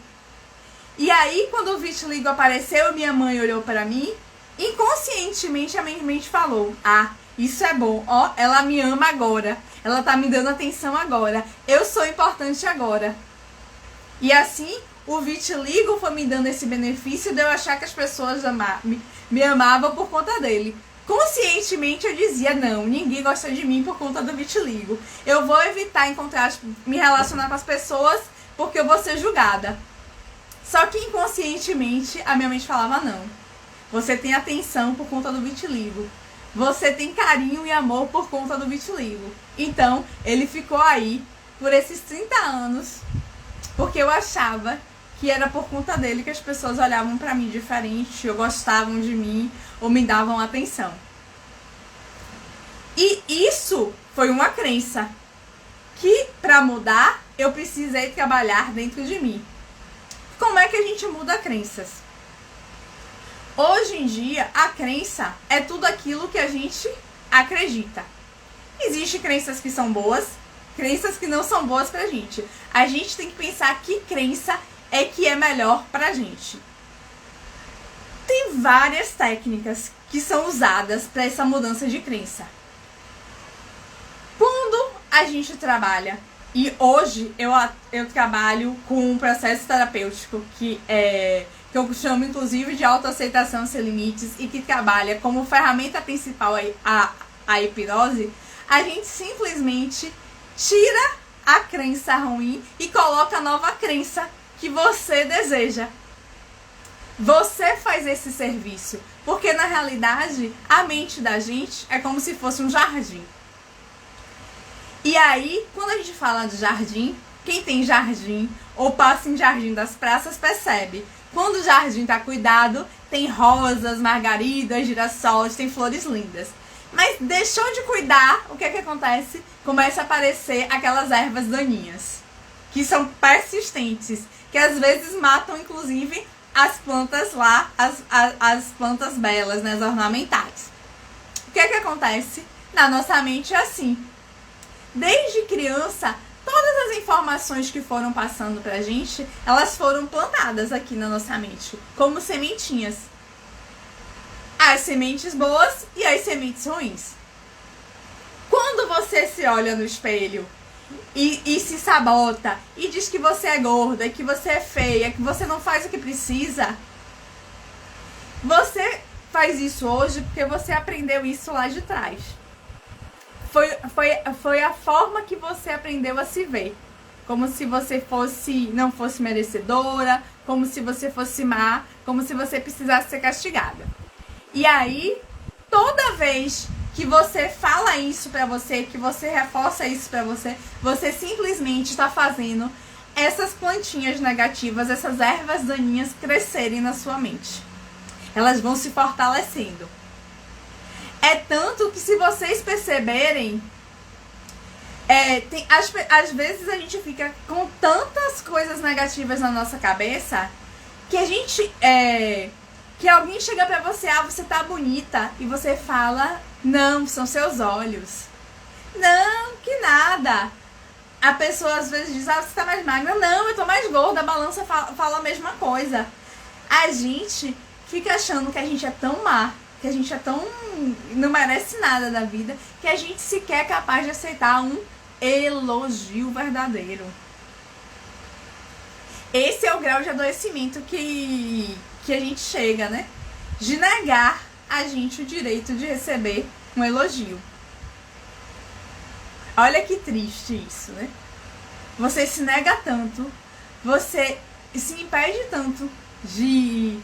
E aí, quando o vitiligo apareceu, minha mãe olhou pra mim, inconscientemente a minha mente falou, ah, isso é bom, ó, ela me ama agora, ela tá me dando atenção agora, eu sou importante agora. E assim, o vitiligo foi me dando esse benefício de eu achar que as pessoas me amavam por conta dele. Conscientemente eu dizia, não, ninguém gosta de mim por conta do vitiligo. Eu vou evitar me relacionar com as pessoas porque eu vou ser julgada. Só que inconscientemente a minha mente falava, não, você tem atenção por conta do vitiligo. Você tem carinho e amor por conta do vitiligo. Então, ele ficou aí por esses 30 anos, porque eu achava que era por conta dele que as pessoas olhavam pra mim diferente, ou gostavam de mim, ou me davam atenção. E isso foi uma crença que, pra mudar, eu precisei trabalhar dentro de mim. Como é que a gente muda crenças? Hoje em dia, a crença é tudo aquilo que a gente acredita. Existem crenças que são boas, crenças que não são boas pra gente. A gente tem que pensar que crença é que é melhor pra gente. Tem várias técnicas que são usadas para essa mudança de crença. Quando a gente trabalha, e hoje eu trabalho com um processo terapêutico que eu chamo inclusive de autoaceitação sem limites e que trabalha como ferramenta principal a hipnose, a gente simplesmente tira a crença ruim e coloca a nova crença que você deseja. Você faz esse serviço, porque na realidade a mente da gente é como se fosse um jardim. E aí, quando a gente fala de jardim, quem tem jardim ou passa em jardim das praças percebe. Quando o jardim tá cuidado, tem rosas, margaridas, girassóis, tem flores lindas. Mas deixou de cuidar, o que acontece? Começa a aparecer aquelas ervas daninhas, que são persistentes, que às vezes matam inclusive as plantas lá, as plantas belas, né, as ornamentais. O que acontece? Na nossa mente é assim. Desde criança, todas as informações que foram passando pra gente, elas foram plantadas aqui na nossa mente, como sementinhas. as sementes boas e as sementes ruins. Quando você se olha no espelho e se sabota e diz que você é gorda, que você é feia, que você não faz o que precisa, você faz isso hoje porque você aprendeu isso lá de trás. Foi a forma que você aprendeu a se ver. Como se você não fosse merecedora, como se você fosse má, como se você precisasse ser castigada. E aí, toda vez que você fala isso pra você, que você reforça isso pra você, você simplesmente está fazendo essas plantinhas negativas, essas ervas daninhas crescerem na sua mente. Elas vão se fortalecendo. É tanto que, se vocês perceberem, às vezes a gente fica com tantas coisas negativas na nossa cabeça que a gente que alguém chega pra você, você tá bonita, e você fala, não, são seus olhos. Não, que nada. A pessoa às vezes diz, você tá mais magra. Não, eu tô mais gorda. A balança fala a mesma coisa. A gente fica achando que a gente é tão má, que a gente é tão... não merece nada da vida, que a gente sequer é capaz de aceitar um elogio verdadeiro. Esse é o grau de adoecimento que a gente chega, né? De negar a gente o direito de receber um elogio. Olha que triste isso, né? Você se nega tanto, você se impede tanto de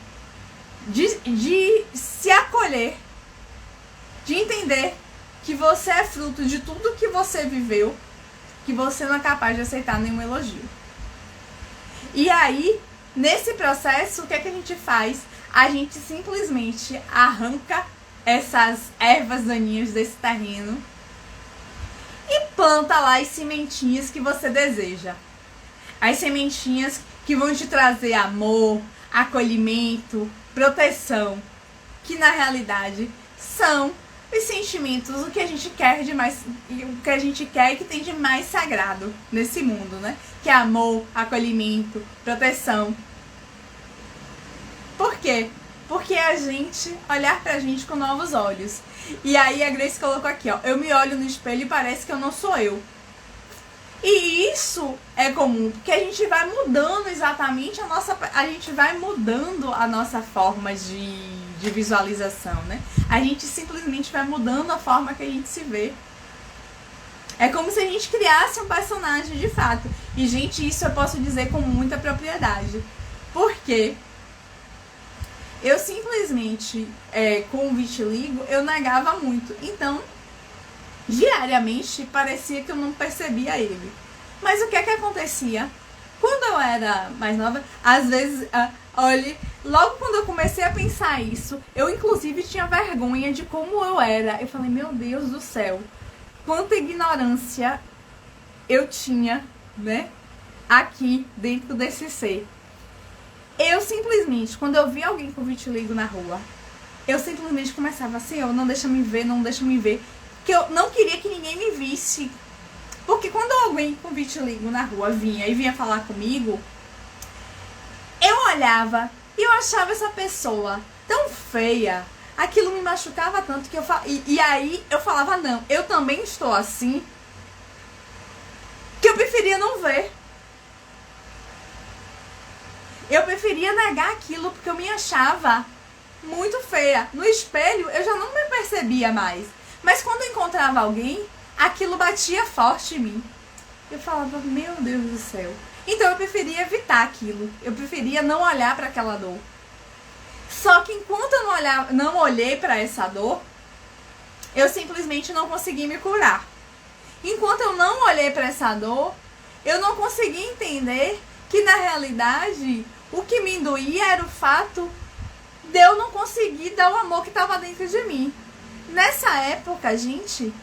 se acolher, de entender que você é fruto de tudo que você viveu, que você não é capaz de aceitar nenhum elogio. E aí, nesse processo, o que é que a gente faz? A gente simplesmente arranca essas ervas daninhas desse terreno e planta lá as sementinhas que você deseja. As sementinhas que vão te trazer amor, acolhimento, proteção, que na realidade são os sentimentos, o que a gente quer de mais, o que a gente quer e que tem de mais sagrado nesse mundo, né? Que é amor, acolhimento, proteção. Por quê? Porque a gente olhar pra gente com novos olhos. E aí a Grace colocou aqui, ó, eu me olho no espelho e parece que eu não sou eu. E isso é comum, porque a gente vai mudando exatamente a gente vai mudando a nossa forma de visualização, né? A gente simplesmente vai mudando a forma que a gente se vê. É como se a gente criasse um personagem de fato. E, gente, isso eu posso dizer com muita propriedade. Porque eu simplesmente, com o vitiligo, eu negava muito. Então, diariamente, parecia que eu não percebia ele. Mas o que é que acontecia? Quando eu era mais nova, às vezes, olha, logo quando eu comecei a pensar isso, eu inclusive tinha vergonha de como eu era. Eu falei, meu Deus do céu, quanta ignorância eu tinha, né, aqui dentro desse ser. Eu simplesmente, quando eu via alguém com vitiligo na rua, eu simplesmente começava assim, não deixa me ver, não deixa me ver. Que eu não queria que ninguém me visse. Porque quando alguém com vitiligo na rua vinha falar comigo, eu olhava e eu achava essa pessoa tão feia, aquilo me machucava tanto que e aí eu falava, não, eu também estou assim, que eu preferia não ver. Eu preferia negar aquilo porque eu me achava muito feia. No espelho eu já não me percebia mais. Mas quando eu encontrava alguém, aquilo batia forte em mim. Eu falava, meu Deus do céu. Então eu preferia evitar aquilo. Eu preferia não olhar para aquela dor. Só que enquanto eu não olhei para essa dor, eu simplesmente não consegui me curar. Enquanto eu não olhei para essa dor, eu não consegui entender que na realidade o que me doía era o fato de eu não conseguir dar o amor que estava dentro de mim. Nessa época, gente,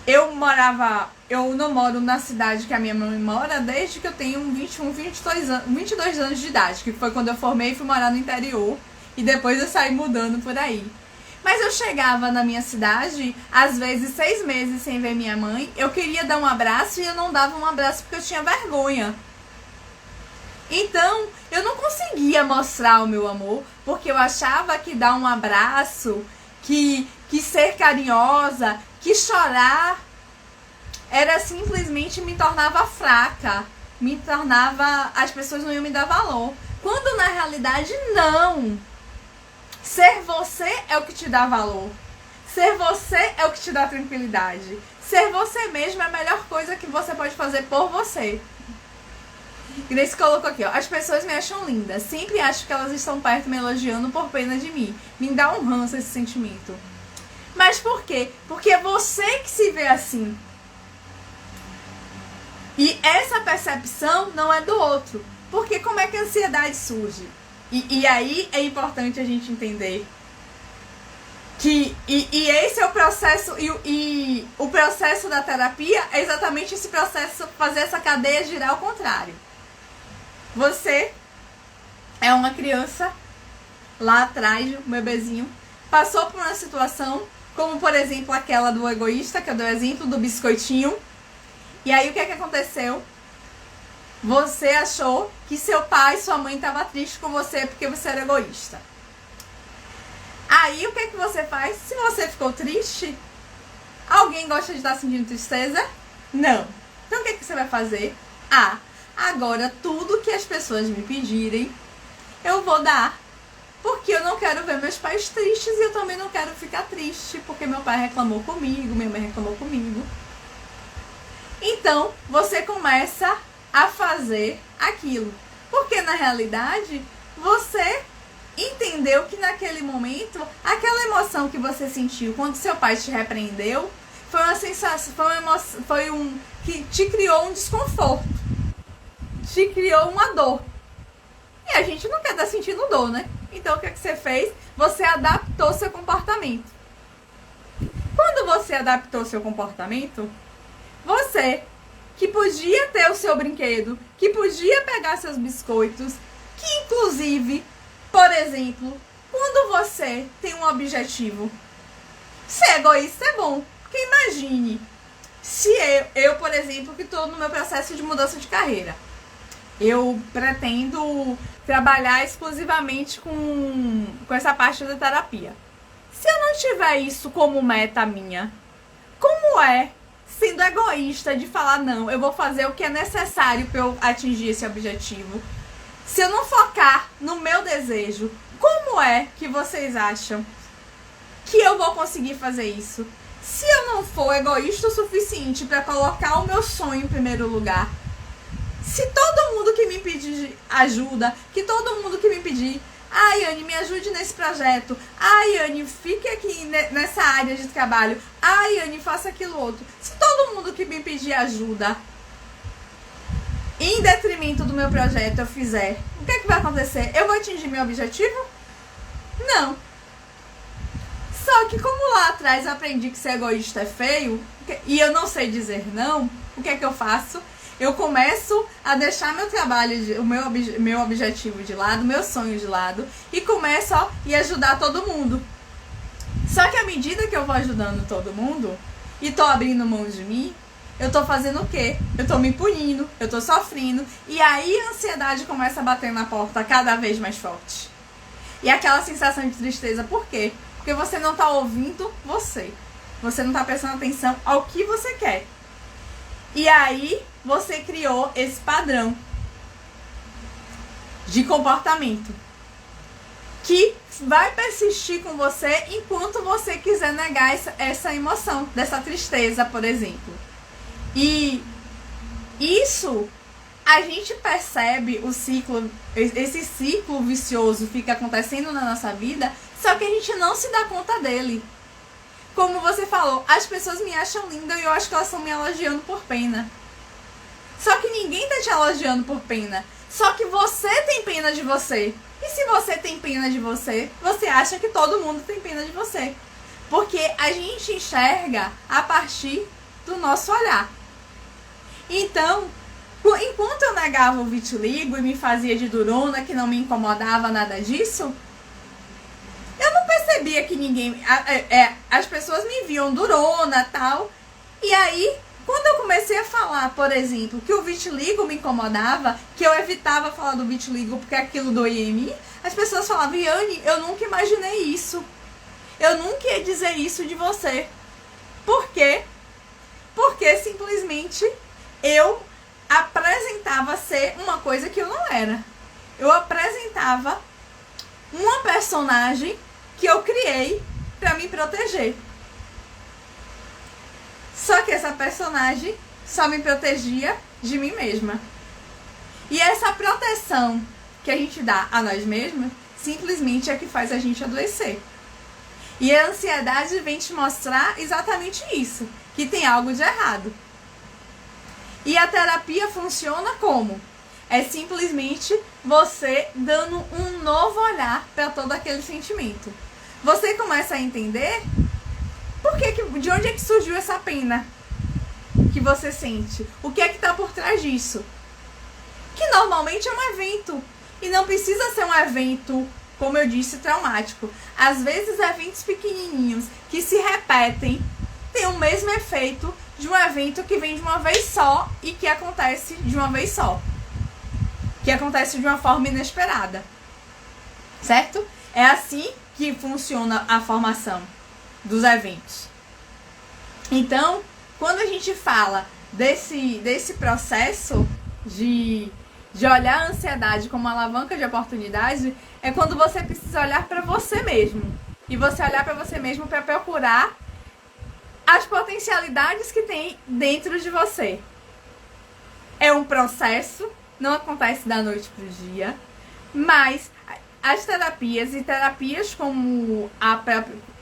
eu não moro na cidade que a minha mãe mora desde que eu tenho 22 anos de idade, que foi quando eu formei e fui morar no interior, e depois eu saí mudando por aí. Mas eu chegava na minha cidade, às vezes 6 meses sem ver minha mãe, eu queria dar um abraço e eu não dava um abraço porque eu tinha vergonha. Então, eu não conseguia mostrar o meu amor, porque eu achava que dar um abraço, que ser carinhosa, que chorar, era simplesmente me tornava fraca, me tornava, as pessoas não iam me dar valor. Quando na realidade não. Ser você é o que te dá valor. Ser você é o que te dá tranquilidade. Ser você mesmo é a melhor coisa que você pode fazer por você. Grace colocou aqui, ó. As pessoas me acham linda. Sempre acho que elas estão perto me elogiando por pena de mim. Me dá um ranço esse sentimento. Mas por quê? Porque é você que se vê assim. E essa percepção não é do outro. Porque como é que a ansiedade surge? E aí é importante a gente entender que esse é o processo, e o processo da terapia é exatamente esse processo, fazer essa cadeia girar ao contrário. Você é uma criança lá atrás, um bebezinho, passou por uma situação, como por exemplo aquela do egoísta, que eu dei o exemplo do biscoitinho, e aí o que é que aconteceu? Você achou que seu pai e sua mãe estavam tristes com você porque você era egoísta. Aí o que é que você faz? Se você ficou triste, alguém gosta de estar sentindo tristeza? Não. Então o que é que você vai fazer? Agora tudo que as pessoas me pedirem, eu vou dar. Porque eu não quero ver meus pais tristes e eu também não quero ficar triste porque meu pai reclamou comigo, minha mãe reclamou comigo. Então, você começa a fazer aquilo. Porque na realidade, você entendeu que naquele momento, aquela emoção que você sentiu quando seu pai te repreendeu, foi uma sensação, que te criou um desconforto. Te criou uma dor. E a gente não quer estar sentindo dor, né? Então o que você fez? Você adaptou seu comportamento. Quando você adaptou seu comportamento, você que podia ter o seu brinquedo, que podia pegar seus biscoitos, que inclusive, por exemplo, quando você tem um objetivo, ser egoísta é bom. Porque imagine, se eu por exemplo, que estou no meu processo de mudança de carreira, eu pretendo trabalhar exclusivamente com essa parte da terapia. Se eu não tiver isso como meta minha, como é sendo egoísta de falar, não, eu vou fazer o que é necessário para eu atingir esse objetivo? Se eu não focar no meu desejo, como é que vocês acham que eu vou conseguir fazer isso? Se eu não for egoísta o suficiente para colocar o meu sonho em primeiro lugar, se todo mundo que me pedir ajuda, que todo mundo que me pedir, ai, Anne, me ajude nesse projeto, ai, Anne, fique aqui nessa área de trabalho, ai, Anne, faça aquilo outro. Se todo mundo que me pedir ajuda, em detrimento do meu projeto, eu fizer, o que é que vai acontecer? Eu vou atingir meu objetivo? Não. Só que como lá atrás eu aprendi que ser egoísta é feio, e eu não sei dizer não, o que é que eu faço? Eu começo a deixar meu trabalho, o meu objetivo de lado, meu sonho de lado, e começo a ajudar todo mundo. Só que à medida que eu vou ajudando todo mundo, e tô abrindo mão de mim, eu tô fazendo o quê? Eu tô me punindo, eu tô sofrendo, e aí a ansiedade começa a bater na porta cada vez mais forte. E aquela sensação de tristeza, por quê? Porque você não tá ouvindo você. Você não tá prestando atenção ao que você quer. E aí, você criou esse padrão de comportamento que vai persistir com você enquanto você quiser negar essa emoção, dessa tristeza, por exemplo. E isso, a gente percebe o ciclo, esse ciclo vicioso fica acontecendo na nossa vida, só que a gente não se dá conta dele. Como você falou, as pessoas me acham linda e eu acho que elas estão me elogiando por pena. Só que ninguém tá te elogiando por pena. Só que você tem pena de você. E se você tem pena de você, você acha que todo mundo tem pena de você. Porque a gente enxerga a partir do nosso olhar. Então, enquanto eu negava o vitiligo e me fazia de durona, que não me incomodava nada disso, eu não percebia que ninguém... as pessoas me viam durona e tal. E aí, Quando eu comecei a falar, por exemplo, que o vitiligo me incomodava, que eu evitava falar do vitiligo porque aquilo doía em mim, as pessoas falavam, Yane, eu nunca imaginei isso. Eu nunca ia dizer isso de você. Por quê? Porque simplesmente eu apresentava ser uma coisa que eu não era. Eu apresentava uma personagem que eu criei pra me proteger. Só que essa personagem só me protegia de mim mesma. E essa proteção que a gente dá a nós mesmos, simplesmente é que faz a gente adoecer. E a ansiedade vem te mostrar exatamente isso, que tem algo de errado. E a terapia funciona como? É simplesmente você dando um novo olhar para todo aquele sentimento. Você começa a entender de onde é que surgiu essa pena que você sente. O que é que está por trás disso? Que normalmente é um evento. E não precisa ser um evento, como eu disse, traumático. Às vezes eventos pequenininhos que se repetem têm o mesmo efeito de um evento que vem de uma vez só e que acontece de uma vez só. Que acontece de uma forma inesperada. Certo? É assim que funciona a formação dos eventos. Então, quando a gente fala desse processo de olhar a ansiedade como uma alavanca de oportunidade, é quando você precisa olhar para você mesmo. E você olhar para você mesmo para procurar as potencialidades que tem dentro de você. É um processo, não acontece da noite para o dia, mas as terapias e terapias como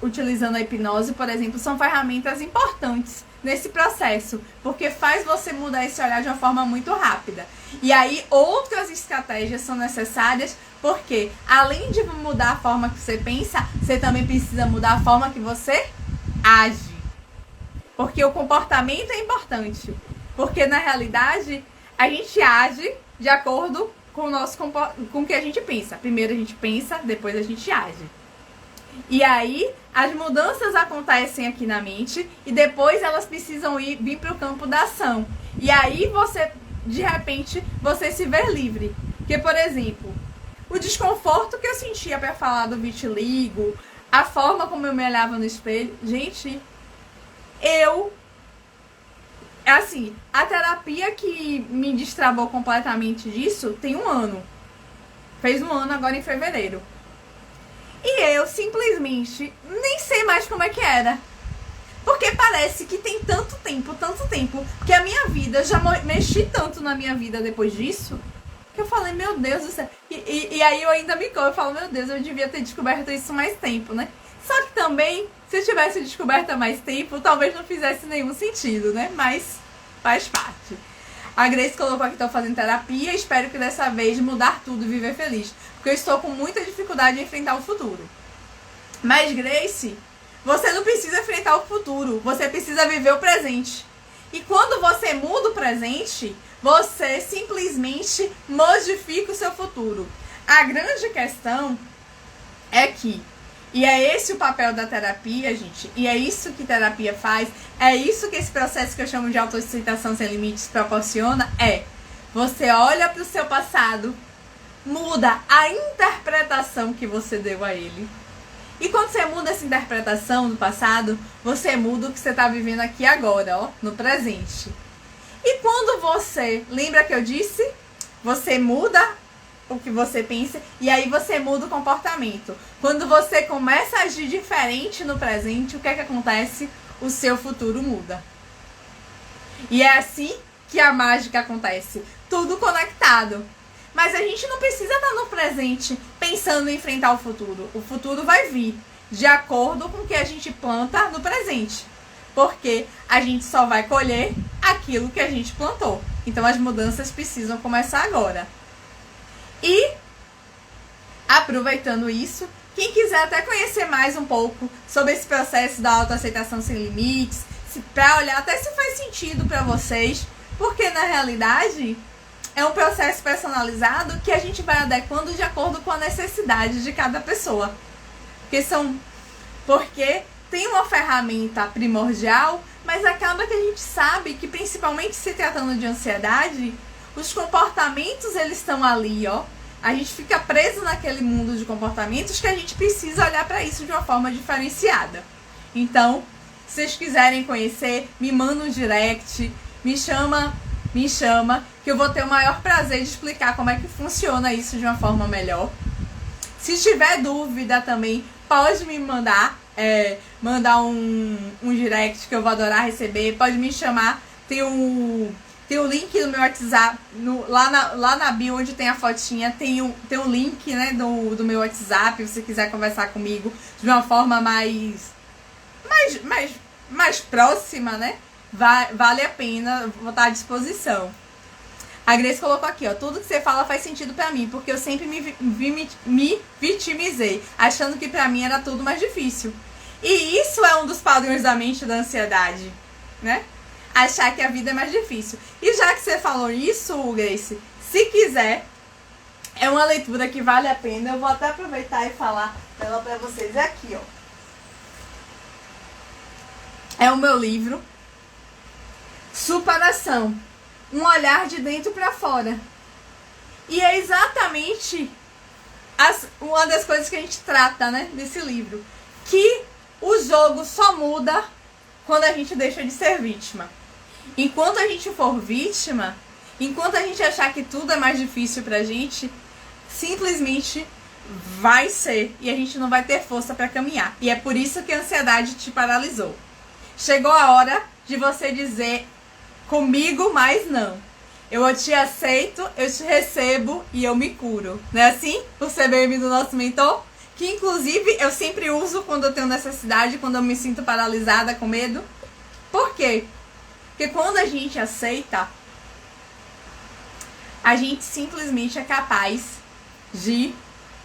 utilizando a hipnose, por exemplo, são ferramentas importantes nesse processo, porque faz você mudar esse olhar de uma forma muito rápida. E aí outras estratégias são necessárias, porque além de mudar a forma que você pensa, você também precisa mudar a forma que você age. Porque o comportamento é importante, porque na realidade a gente age de acordo com o que a gente pensa. Primeiro a gente pensa, depois a gente age. E aí as mudanças acontecem aqui na mente e depois elas precisam vir para o campo da ação. E aí você, de repente, você se vê livre. Porque, por exemplo, o desconforto que eu sentia para falar do vitiligo, a forma como eu me olhava no espelho, gente, assim, a terapia que me destravou completamente disso tem 1 ano. Fez 1 ano agora em fevereiro. E eu simplesmente nem sei mais como é que era. Porque parece que tem tanto tempo, que a minha vida, já mexi tanto na minha vida depois disso, que eu falei, meu Deus do céu. E aí eu ainda eu falo, meu Deus, eu devia ter descoberto isso mais tempo, né? Só que também, se eu tivesse descoberto há mais tempo, talvez não fizesse nenhum sentido, né? Mas faz parte. A Grace colocou aqui que estou fazendo terapia, espero que dessa vez mudar tudo e viver feliz. Porque eu estou com muita dificuldade em enfrentar o futuro. Mas Grace, você não precisa enfrentar o futuro, você precisa viver o presente. E quando você muda o presente, você simplesmente modifica o seu futuro. A grande questão é que, e é esse o papel da terapia, gente, e é isso que terapia faz, é isso que esse processo que eu chamo de autoaceitação sem limites proporciona, você olha para o seu passado, muda a interpretação que você deu a ele. E quando você muda essa interpretação do passado, você muda o que você está vivendo aqui agora, ó, no presente. E quando você, lembra que eu disse? Você muda o que você pensa e aí você muda o comportamento. Quando você começa a agir diferente no presente, o que é que acontece? O seu futuro muda. E é assim que a mágica acontece. Tudo conectado. Mas a gente não precisa estar no presente pensando em enfrentar o futuro. O futuro vai vir de acordo com o que a gente planta no presente. Porque a gente só vai colher aquilo que a gente plantou. Então as mudanças precisam começar agora. E, aproveitando isso, quem quiser até conhecer mais um pouco sobre esse processo da autoaceitação sem limites, para olhar até se faz sentido para vocês, porque na realidade é um processo personalizado que a gente vai adequando de acordo com a necessidade de cada pessoa. Porque tem uma ferramenta primordial, mas acaba que a gente sabe que, principalmente se tratando de ansiedade, os comportamentos, eles estão ali, ó. A gente fica preso naquele mundo de comportamentos que a gente precisa olhar para isso de uma forma diferenciada. Então, se vocês quiserem conhecer, me manda um direct, me chama, que eu vou ter o maior prazer de explicar como é que funciona isso de uma forma melhor. Se tiver dúvida também, pode me mandar um direct que eu vou adorar receber. Pode me chamar, tem o link no meu WhatsApp, lá na bio onde tem a fotinha, tem um link, né, do meu WhatsApp, se você quiser conversar comigo de uma forma mais próxima, né? Vale a pena, vou estar à disposição. A Grace colocou aqui, ó, tudo que você fala faz sentido pra mim, porque eu sempre me vitimizei, achando que pra mim era tudo mais difícil. E isso é um dos padrões da mente da ansiedade, né? Achar que a vida é mais difícil. E já que você falou isso, Grace, se quiser, é uma leitura que vale a pena. Eu vou até aproveitar e falar ela pra vocês. É aqui, ó. É o meu livro Superação, um olhar de dentro pra fora. E é exatamente uma das coisas que a gente trata, né, nesse livro. Que o jogo só muda quando a gente deixa de ser vítima. Enquanto a gente for vítima, enquanto a gente achar que tudo é mais difícil pra gente, simplesmente vai ser e a gente não vai ter força pra caminhar. E é por isso que a ansiedade te paralisou. Chegou a hora de você dizer comigo, mas não. Eu te aceito, eu te recebo e eu me curo. Não é assim? O CBM do nosso mentor? Que inclusive eu sempre uso quando eu tenho necessidade, quando eu me sinto paralisada, com medo. Por quê? Porque quando a gente aceita, a gente simplesmente é capaz de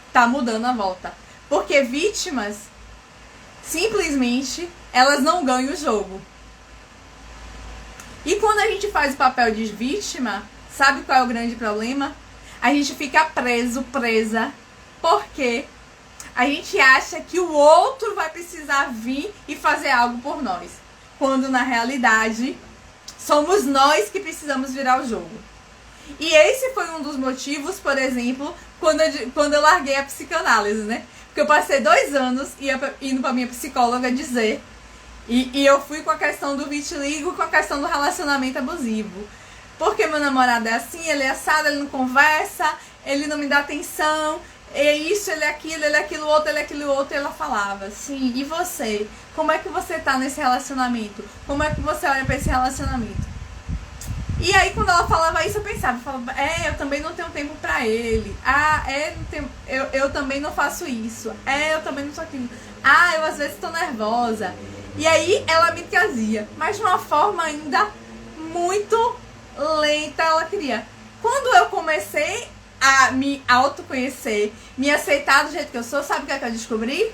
estar mudando a volta. Porque vítimas, simplesmente, elas não ganham o jogo. E quando a gente faz o papel de vítima, sabe qual é o grande problema? A gente fica presa, porque a gente acha que o outro vai precisar vir e fazer algo por nós. Quando, na realidade, somos nós que precisamos virar o jogo. E esse foi um dos motivos, por exemplo, quando eu larguei a psicanálise, né? Porque eu passei 2 anos indo pra minha psicóloga dizer... E eu fui com a questão do vitiligo, com a questão do relacionamento abusivo. Porque meu namorado é assim, ele é assado, ele não conversa, ele não me dá atenção, é isso, ele é aquilo outro, ele é aquilo outro. E ela falava, sim, e você? Como é que você tá nesse relacionamento? Como é que você olha pra esse relacionamento? E aí quando ela falava isso, eu pensava, eu também não tenho tempo pra ele. Eu também não faço isso. Eu também não sou aquilo. Eu às vezes tô nervosa. E aí ela me trazia, mas de uma forma ainda muito lenta. Ela queria. Quando eu comecei a me autoconhecer, me aceitar do jeito que eu sou, sabe o que é que eu descobri?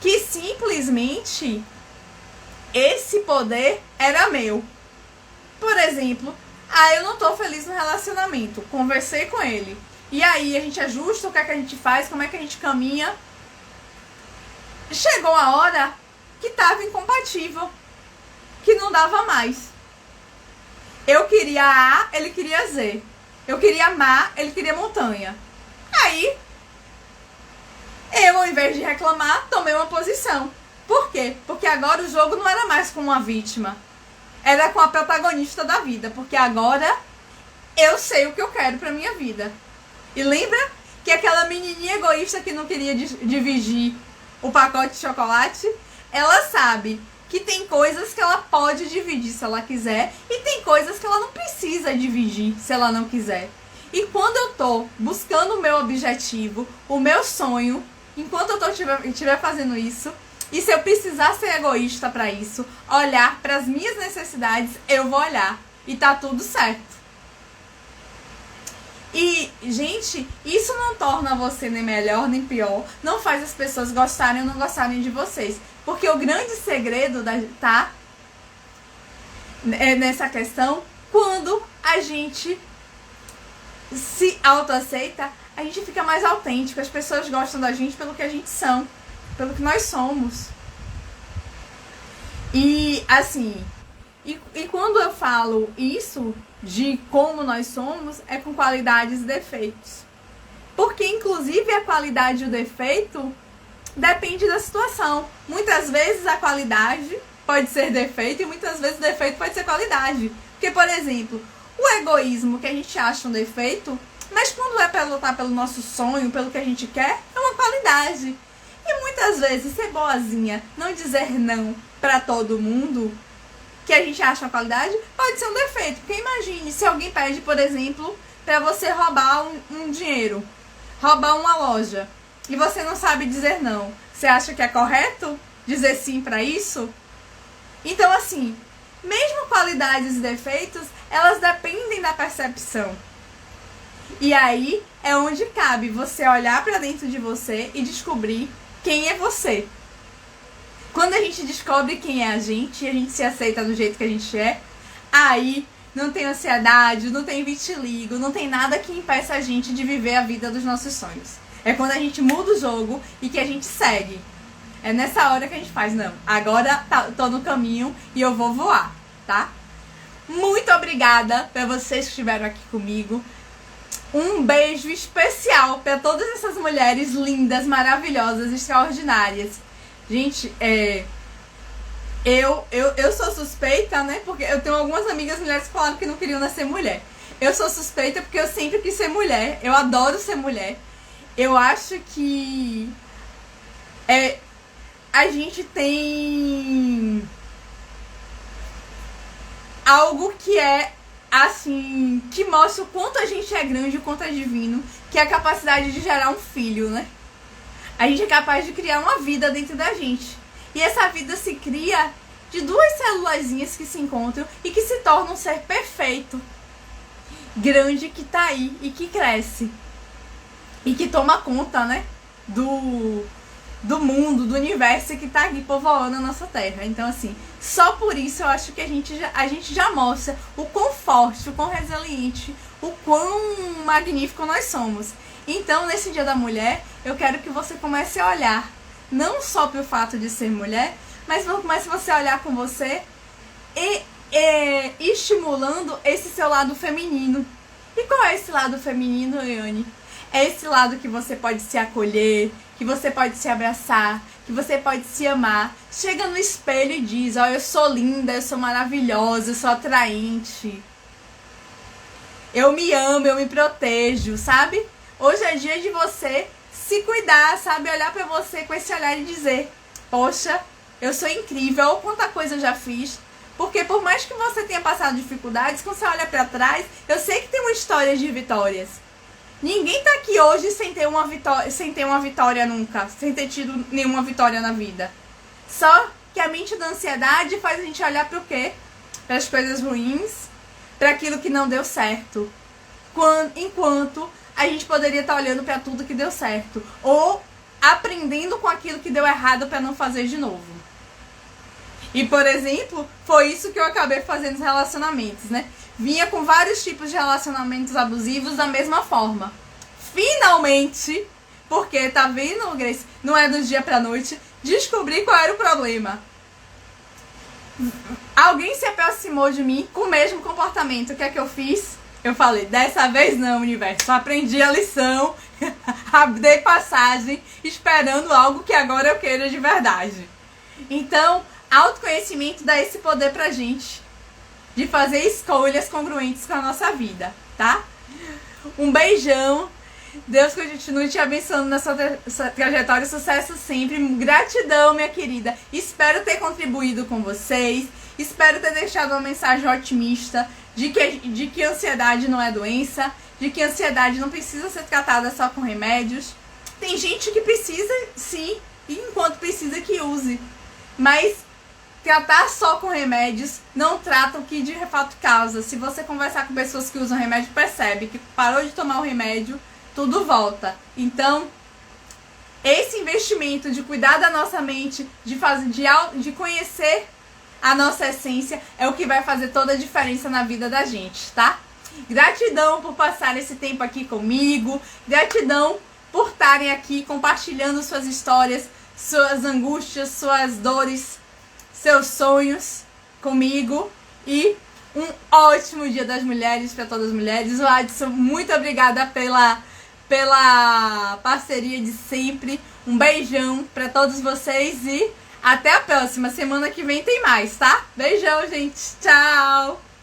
Que simplesmente esse poder era meu. Por exemplo, eu não tô feliz no relacionamento. Conversei com ele. E aí a gente ajusta o que é que a gente faz, como é que a gente caminha. Chegou a hora que tava incompatível, que não dava mais. Eu queria A, ele queria Z. Eu queria mar, ele queria montanha. Aí, eu, ao invés de reclamar, tomei uma posição. Por quê? Porque agora o jogo não era mais com uma vítima. Era com a protagonista da vida. Porque agora eu sei o que eu quero pra minha vida. E lembra que aquela menininha egoísta que não queria dividir o pacote de chocolate, ela sabe que tem coisas que ela pode dividir se ela quiser e tem coisas que ela não precisa dividir se ela não quiser. E quando eu tô buscando o meu objetivo, o meu sonho, enquanto eu estiver fazendo isso, e se eu precisar ser egoísta pra isso, olhar pras minhas necessidades, eu vou olhar e tá tudo certo. E, gente, isso não torna você nem melhor nem pior, não faz as pessoas gostarem ou não gostarem de vocês. Porque o grande segredo tá nessa questão, quando a gente se autoaceita, a gente fica mais autêntico, as pessoas gostam da gente pelo que a gente são, pelo que nós somos. E assim, e quando eu falo isso de como nós somos, é com qualidades e defeitos. Porque inclusive a qualidade e o defeito depende da situação. Muitas vezes a qualidade pode ser defeito e muitas vezes o defeito pode ser qualidade. Porque, por exemplo, o egoísmo que a gente acha um defeito, mas quando é para lutar pelo nosso sonho, pelo que a gente quer, é uma qualidade. E muitas vezes ser boazinha, não dizer não para todo mundo, que a gente acha uma qualidade, pode ser um defeito. Porque imagine se alguém pede, por exemplo, para você roubar um dinheiro, roubar uma loja, e você não sabe dizer não. Você acha que é correto dizer sim para isso? Então, assim, mesmo qualidades e defeitos, elas dependem da percepção. E aí é onde cabe você olhar para dentro de você e descobrir quem é você. Quando a gente descobre quem é a gente e a gente se aceita do jeito que a gente é, aí não tem ansiedade, não tem vitiligo, não tem nada que impeça a gente de viver a vida dos nossos sonhos. É quando a gente muda o jogo e que a gente segue. É nessa hora que a gente faz, não, agora tô no caminho e eu vou voar, tá? Muito obrigada pra vocês que estiveram aqui comigo. Um beijo especial para todas essas mulheres lindas, maravilhosas, extraordinárias. Gente, eu sou suspeita, né? Porque eu tenho algumas amigas mulheres que falaram que não queriam nascer mulher. Eu sou suspeita porque eu sempre quis ser mulher. Eu adoro ser mulher. Eu acho que a gente tem algo que é assim, que mostra o quanto a gente é grande, o quanto é divino, que é a capacidade de gerar um filho, né? A gente é capaz de criar uma vida dentro da gente. E essa vida se cria de duas célulazinhas que se encontram e que se tornam um ser perfeito, grande, que tá aí e que cresce. E que toma conta, né? Do mundo, do universo que tá aqui povoando a nossa terra. Então, assim, só por isso eu acho que a gente já mostra o quão forte, o quão resiliente, o quão magnífico nós somos. Então, nesse Dia da Mulher, eu quero que você comece a olhar, não só pelo fato de ser mulher, mas comece você a olhar com você e estimulando esse seu lado feminino. E qual é esse lado feminino, Yane? É esse lado que você pode se acolher, que você pode se abraçar, que você pode se amar. Chega no espelho e diz, ó, eu sou linda, eu sou maravilhosa, eu sou atraente. Eu me amo, eu me protejo, sabe? Hoje é dia de você se cuidar, sabe? Olhar pra você com esse olhar e dizer, poxa, eu sou incrível, olha quanta coisa eu já fiz. Porque por mais que você tenha passado dificuldades, quando você olha pra trás, eu sei que tem uma história de vitórias. Ninguém tá aqui hoje sem ter uma vitória nunca, sem ter tido nenhuma vitória na vida. Só que a mente da ansiedade faz a gente olhar para o quê? Para as coisas ruins, para aquilo que não deu certo. Enquanto a gente poderia estar olhando para tudo que deu certo. Ou aprendendo com aquilo que deu errado para não fazer de novo. E, por exemplo, foi isso que eu acabei fazendo nos relacionamentos, né? Vinha com vários tipos de relacionamentos abusivos da mesma forma. Finalmente, porque tá vendo, Grace? Não é do dia pra noite, descobri qual era o problema. Alguém se aproximou de mim com o mesmo comportamento. O que é que eu fiz? Eu falei, dessa vez não, universo. Aprendi a lição, dei passagem, esperando algo que agora eu queira de verdade. Então, autoconhecimento dá esse poder pra gente de fazer escolhas congruentes com a nossa vida, tá? Um beijão. Deus continue te abençoando na sua trajetória. Sucesso sempre. Gratidão, minha querida. Espero ter contribuído com vocês. Espero ter deixado uma mensagem otimista de que ansiedade não é doença, de que ansiedade não precisa ser tratada só com remédios. Tem gente que precisa, sim, e enquanto precisa que use. Mas tratar só com remédios não trata o que de fato causa. Se você conversar com pessoas que usam remédio, percebe que parou de tomar o remédio, tudo volta. Então, esse investimento de cuidar da nossa mente, de conhecer a nossa essência, é o que vai fazer toda a diferença na vida da gente, tá? Gratidão por passar esse tempo aqui comigo. Gratidão por estarem aqui compartilhando suas histórias, suas angústias, suas dores, seus sonhos comigo e um ótimo Dia das Mulheres para todas as mulheres. O Adson, muito obrigada pela parceria de sempre. Um beijão para todos vocês e até a próxima. Semana que vem tem mais, tá? Beijão, gente. Tchau!